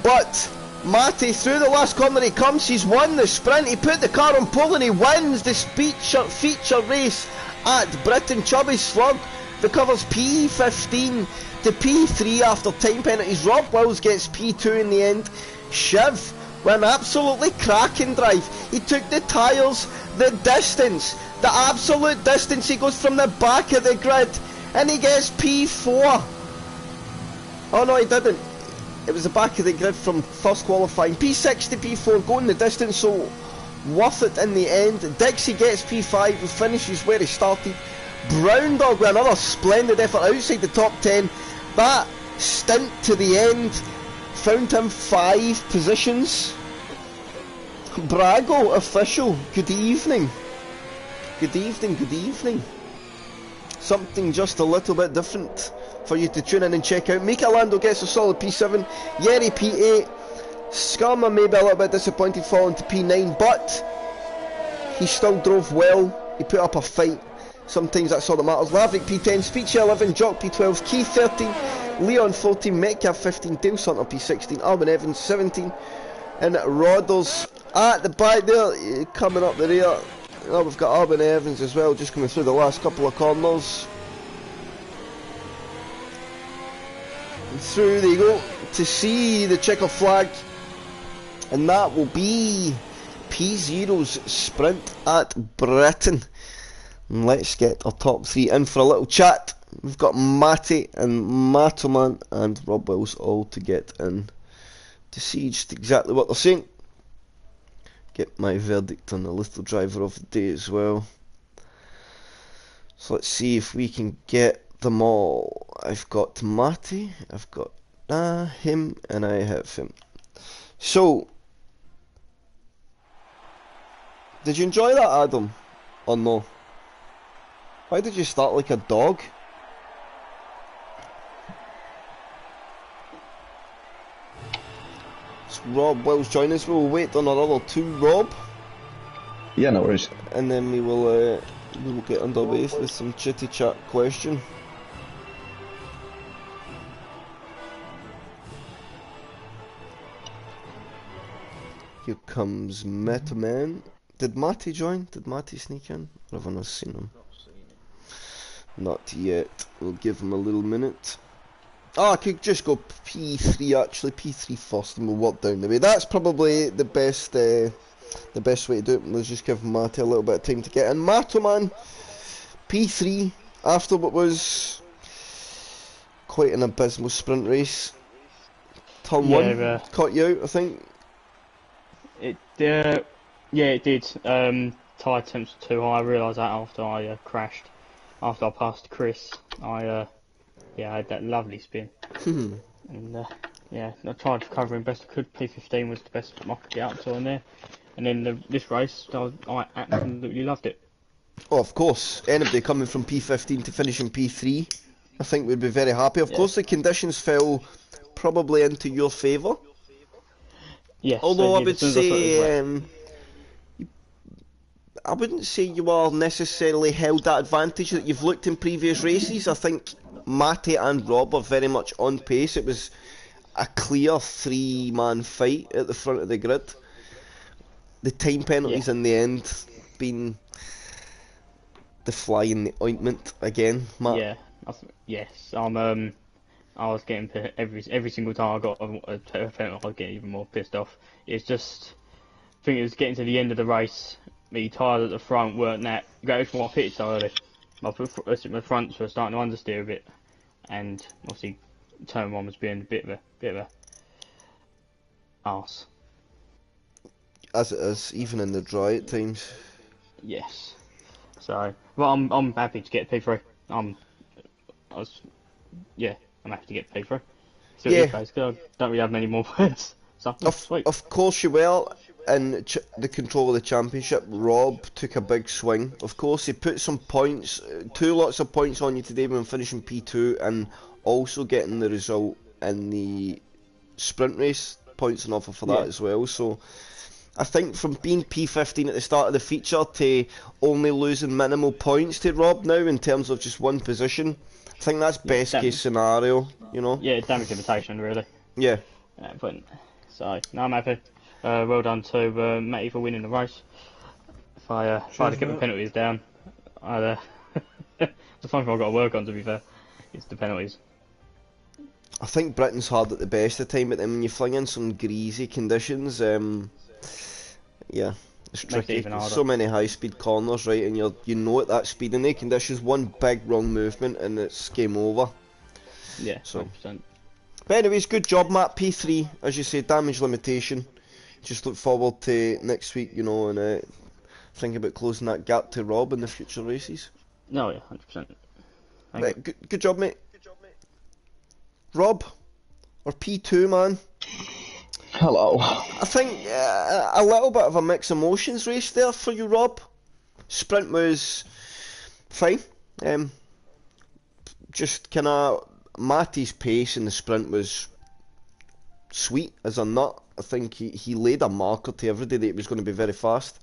But Matty, through the last corner he comes. He's won the sprint. He put the car on pole and he wins this feature race at Britain. Chubby Slug recovers P15 to P3 after time penalties. Rob Wills gets P2 in the end. Shiv with an absolutely cracking drive. He took the tyres, the distance, the absolute distance. He goes from the back of the grid and he gets P4. Oh no, he didn't. It was the back of the grid from first qualifying. P6 to P4, going the distance, so worth it in the end. Dixie gets P5 and finishes where he started. Brown Dog with another splendid effort outside the top 10. That stint to the end found him 5 positions. Brago official, good evening. Good evening, good evening. Something just a little bit different for you to tune in and check out. Mika Lando gets a solid P7, Yeri P8, Skarma maybe a little bit disappointed falling to P9, but he still drove well, he put up a fight. Sometimes that's all that matters. Laverick P10, Speech 11, Jock P12, Keith 13, Leon 14, Metcalf 15, Dale Sutton P16, Alvin Evans 17, and Rodders at the back there, coming up the rear. Oh, we've got Alvin Evans as well, just coming through the last couple of corners. And through they go to see the checker flag, and that will be P0's sprint at Britain. And let's get our top 3 in for a little chat. We've got Matty and Matoman and Rob Wills all to get in to see just exactly what they're saying. Get my verdict on the little driver of the day as well. So let's see if we can get them all. I've got Matty, I've got him, and I have him. So, did you enjoy that, Adam? Or no? Why did you start like a dog? It's Rob Wills join us. We'll wait on our other 2, Rob. Yeah, no worries. And then we will get underway with some chitty chat question. Here comes Metaman. Did Matty join? Did Matty sneak in? Or have I not seen him? Not yet. We'll give him a little minute. Oh, I could just go P3 actually. P3 first, and we'll work down the way. That's probably the best way to do it. Let's just give Matty a little bit of time to get in. Matoman, P3 after what was quite an abysmal sprint race. Turn 1 caught you out, I think. Yeah, it did. Tyre temps were too high. I realised that after I crashed. After I passed Chris, I had that lovely spin. And yeah, I tried to cover him best I could. P15 was the best I could get up to on there. And then this race, I absolutely loved it. Oh, of course. Anybody coming from P15 to finish in P3, I think we'd be very happy. Of course, the conditions fell probably into your favour. Yes, Although so as soon as I thought it was wet. I wouldn't say you are necessarily held that advantage that you've looked in previous races. I think Matty and Rob are very much on pace. It was a clear three-man fight at the front of the grid. The time penalties in the end being the fly in the ointment again, Matt. Yeah, yes. I was getting every single time I got a penalty, I was getting even more pissed off. It's just, I think it was getting to the end of the race. My tyres at the front weren't that great for my pitch so early. My fronts were starting to understeer a bit, and obviously turn one was being a bit of a arse. As it is, even in the dry at times. Yes. So, well, I'm happy to get P3. I'm happy to get P3. So Yeah. guys, I don't really have many more points. So sweet. Of course you will. In the control of the championship, Rob took a big swing. Of course, he put some points, two lots of points on you today when finishing P2 and also getting the result in the sprint race. Points and offer for that as well. So I think from being P15 at the start of the feature to only losing minimal points to Rob now in terms of just one position, I think that's best case scenario, you know? Yeah, damage limitation, really. Yeah. So, no, I'm happy. Well done to Matty for winning the race. If I had to keep the penalties down, the funny thing I've got to work on, to be fair, is the penalties. I think Britain's hard at the best of the time, but then when you fling in some greasy conditions, yeah, it's tricky. There's so many high-speed corners, right, and you know at that speed in the conditions, one big wrong movement and it's game over. Yeah, so 100%. But anyways, good job, Matt. P3, as you say, damage limitation. Just look forward to next week, you know, and think about closing that gap to Rob in the future races. No, yeah, 100%. Good job, mate. Rob, or P2, man. Hello. I think a little bit of a mixed emotions race there for you, Rob. Sprint was fine. Just kind of Matty's pace in the sprint was sweet as a nut. I think he laid a marker to everybody that it was going to be very fast.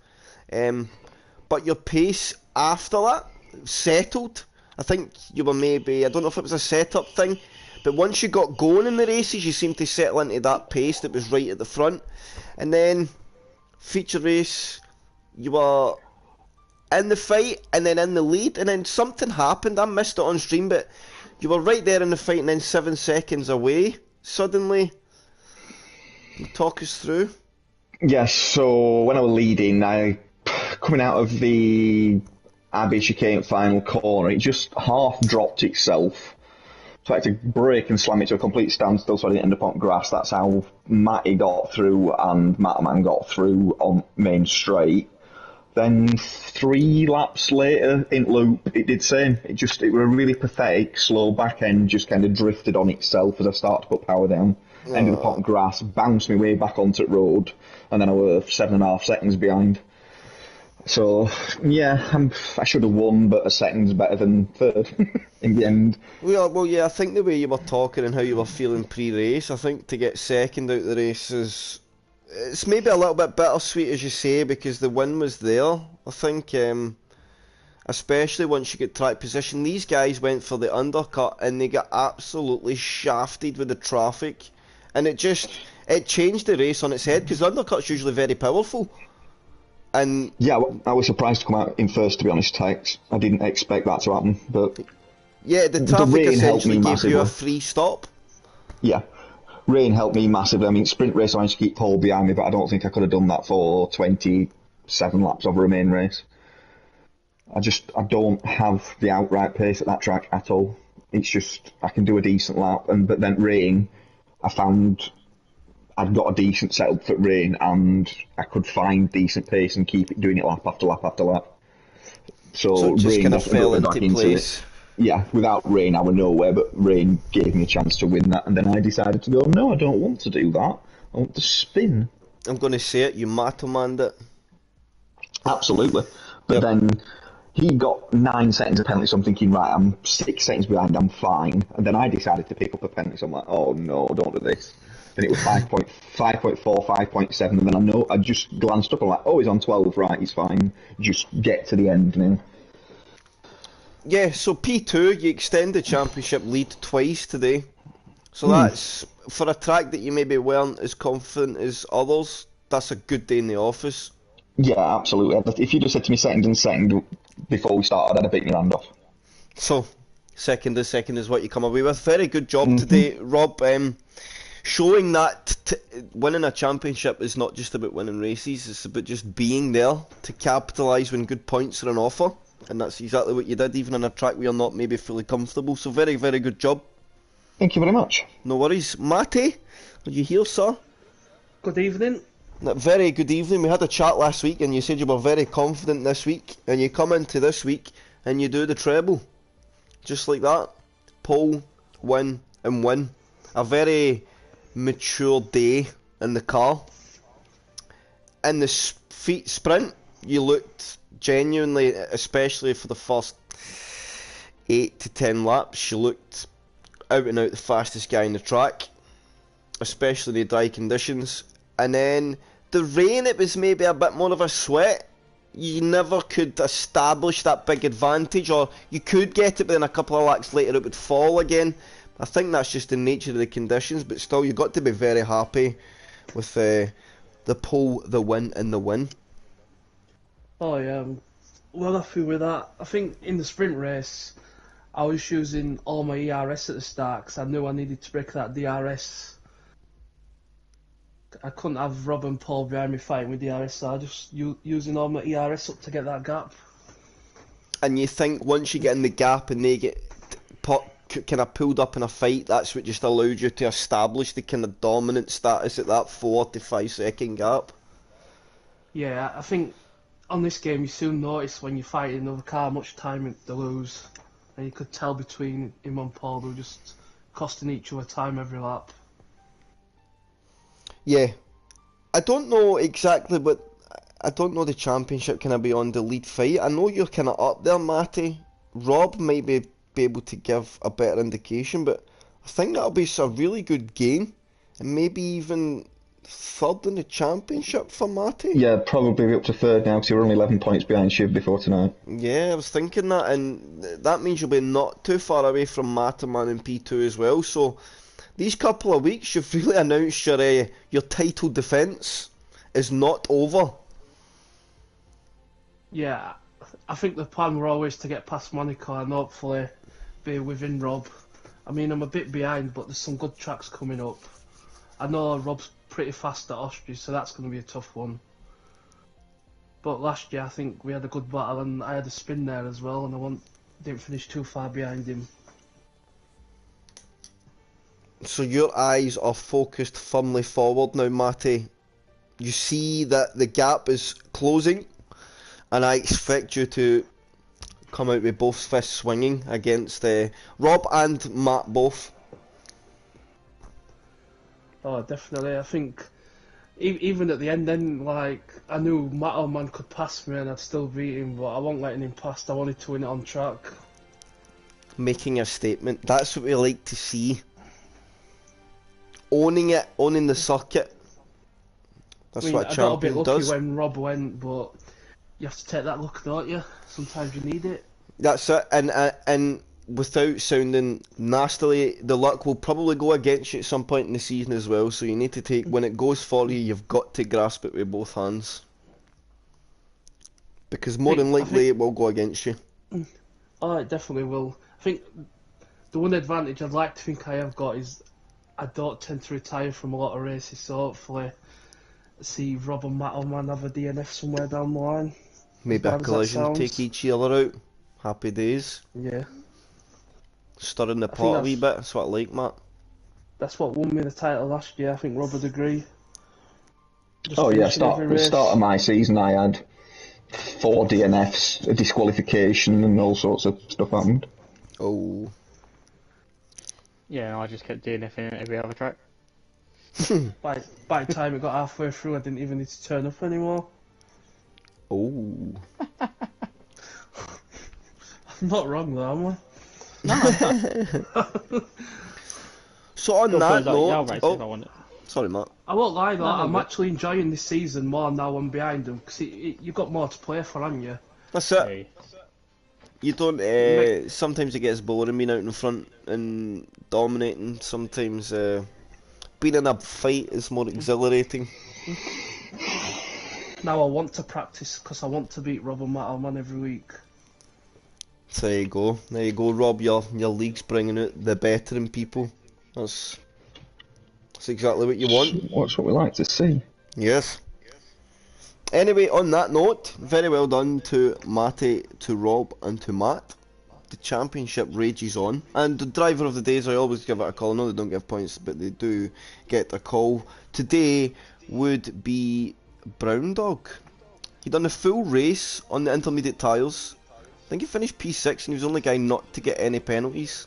But your pace after that settled. I think you were maybe, I don't know if it was a setup thing, but once you got going in the races, you seemed to settle into that pace that was right at the front. And then, feature race, you were in the fight and then in the lead, and then something happened. I missed it on stream, but you were right there in the fight and then 7 seconds away suddenly. Talk us through. Yes, so when I was leading, coming out of the Abbey chicane final corner, it just half dropped itself. So I had to brake and slam it to a complete standstill so I didn't end up on grass. That's how Matty got through and Matterman got through on main straight. Then 3 laps later in loop, it did same. It was a really pathetic, slow back end, just kind of drifted on itself as I started to put power down. Ended up on grass, bounced me way back onto the road, and then I was 7.5 seconds behind. So, yeah, I should have won, but a second's better than third in the end. Well, yeah, I think the way you were talking and how you were feeling pre-race, I think to get second out the race it's maybe a little bit bittersweet, as you say, because the win was there. I think, especially once you get track position, these guys went for the undercut and they got absolutely shafted with the traffic. And it changed the race on its head, because the undercut's usually very powerful. And yeah, I was surprised to come out in first, to be honest, Tex. I didn't expect that to happen, but yeah, the traffic essentially gave you a free stop. Yeah, rain helped me massively. I mean, sprint race I managed to keep Paul behind me, but I don't think I could have done that for 27 laps over a main race. I don't have the outright pace at that track at all. It's just, I can do a decent lap, but then rain, I found I'd got a decent setup for rain and I could find decent pace and keep doing it lap after lap after lap. So it just rain kind of fell into place. Yeah, without rain I were nowhere, but rain gave me a chance to win that, and then I decided to go, no, I don't want to do that. I want to spin. I'm going to say it, you Mattermanned it. Absolutely. But then he got 9 seconds of penalty, so I'm thinking, right, I'm 6 seconds behind, I'm fine. And then I decided to pick up a penalty, so I'm like, oh no, don't do this. Then it was 5.4, 5.7, and then I just glanced up, I'm like, oh, he's on 12, right, he's fine. Just get to the end now. Yeah, so P2, you extend the championship lead twice today. So that's, for a track that you maybe weren't as confident as others, that's a good day in the office. Yeah, absolutely. If you'd have said to me second and second before we started, I'd have beaten your hand off. So, second is what you come away with. Very good job today, Rob. Showing that winning a championship is not just about winning races, it's about just being there to capitalise when good points are on offer. And that's exactly what you did, even on a track where you're not maybe fully comfortable. So very, very good job. Thank you very much. No worries. Matty, are you here, sir? Good evening. Very good evening. We had a chat last week and you said you were very confident this week, and you come into this week and you do the treble. Just like that. Pole, win and win. A very mature day in the car. In the sprint, you looked genuinely, especially for the first 8 to 10 laps, you looked out and out the fastest guy in the track, especially the dry conditions. And then the rain, it was maybe a bit more of a sweat. You never could establish that big advantage, or you could get it, but then a couple of laps later it would fall again. I think that's just the nature of the conditions, but still you've got to be very happy with the pole, the win and the win. Oh yeah, I'm well happy with that. I think in the sprint race, I was using all my ERS at the start because I knew I needed to break that DRS. I couldn't have Rob and Paul behind me fighting with DRS, so I just using all my ERS up to get that gap. And you think once you get in the gap and they get kind of pulled up in a fight, that's what just allowed you to establish the kind of dominant status at that 4 to 5 second gap? Yeah, I think on this game you soon notice when you're fighting another car how much time they lose. And you could tell between him and Paul, they were just costing each other time every lap. Yeah. I don't know exactly, but I don't know the championship kind of beyond the lead fight. I know you're kind of up there, Matty. Rob might be able to give a better indication, but I think that'll be a really good game, and maybe even third in the championship for Matty. Yeah, probably up to third now because you're only 11 points behind Shiv before tonight. Yeah, I was thinking that, and that means you'll be not too far away from Matterman in P2 as well. So these couple of weeks, you've really announced your title defence is not over. Yeah, I think the plan were always to get past Monaco and hopefully be within Rob. I mean, I'm a bit behind, but there's some good tracks coming up. I know Rob's pretty fast at Austria, so that's going to be a tough one. But last year, I think we had a good battle, and I had a spin there as well, and I didn't finish too far behind him. So your eyes are focused firmly forward now, Matty. You see that the gap is closing, and I expect you to come out with both fists swinging against Rob and Matt both. Oh, definitely. I think even at the end, then, like, I knew Matterman could pass me and I'd still beat him, but I wasn't letting him pass. I wanted to win it on track. Making a statement. That's what we like to see. Owning it, owning the circuit. That's what a champion does. I got a bit lucky when Rob went, but you have to take that luck, don't you? Sometimes you need it. That's it, and without sounding nastily, the luck will probably go against you at some point in the season as well, so you need to take, when it goes for you, you've got to grasp it with both hands. Because more than likely it will go against you. Oh, it definitely will. I think the one advantage I'd like to think I have got is I don't tend to retire from a lot of races, so hopefully see Rob and Matterman have a DNF somewhere down the line. Maybe a collision, take each other out. Happy days. Yeah. Stirring the pot a wee bit, that's what I like, Matt. That's what won me the title last year, I think Rob would agree. Just the start of my season I had 4 DNFs, a disqualification and all sorts of stuff happened. Oh. Yeah, I just kept DNFing every other track. By the time it got halfway through, I didn't even need to turn up anymore. Oh. Not wrong though, am I? So on Got that players like note, Yao if I want it. sorry, Matt. I won't lie though, No, I'm good. actually enjoying this season more now I'm behind them, because you've got more to play for, haven't you? That's it. Hey. You don't. Sometimes it gets boring being out in front and dominating. Sometimes being in a fight is more exhilarating. Now I want to practice, because I want to beat Rob and Matt Alman every week. So there you go. There you go, Rob. Your league's bringing out the veteran people. That's exactly what you want. That's what we like to see. Yes. Anyway, on that note, very well done to Matty, to Rob, and to Matt. The championship rages on. And the driver of the days, I always give it a call. I know they don't give points, but they do get a call. Today would be Brown Dog. He done a full race on the intermediate tyres. I think he finished P6 and he was the only guy not to get any penalties.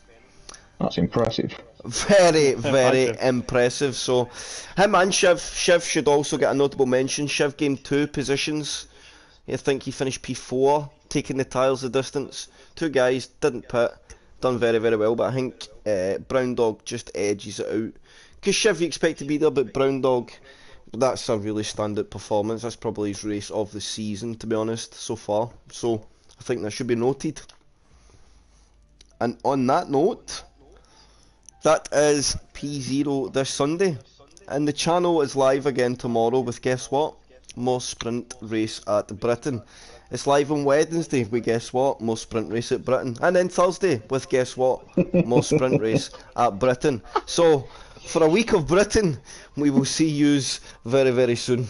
That's impressive. Very, very impressive. So, him and Shiv should also get a notable mention. Shiv gained 2 positions. I think he finished P4, taking the tyres the distance. 2 guys, didn't pit, done very, very well, but I think Brown Dog just edges it out. Because Shiv you expect to be there, but Brown Dog, that's a really standout performance. That's probably his race of the season, to be honest, so far. So, I think that should be noted. And on that note, that is P0 this Sunday. And the channel is live again tomorrow with, guess what? More sprint race at Britain. It's live on Wednesday with, guess what? More sprint race at Britain. And then Thursday with, guess what? More sprint race at Britain. So, for a week of Britain, we will see yous very, very soon.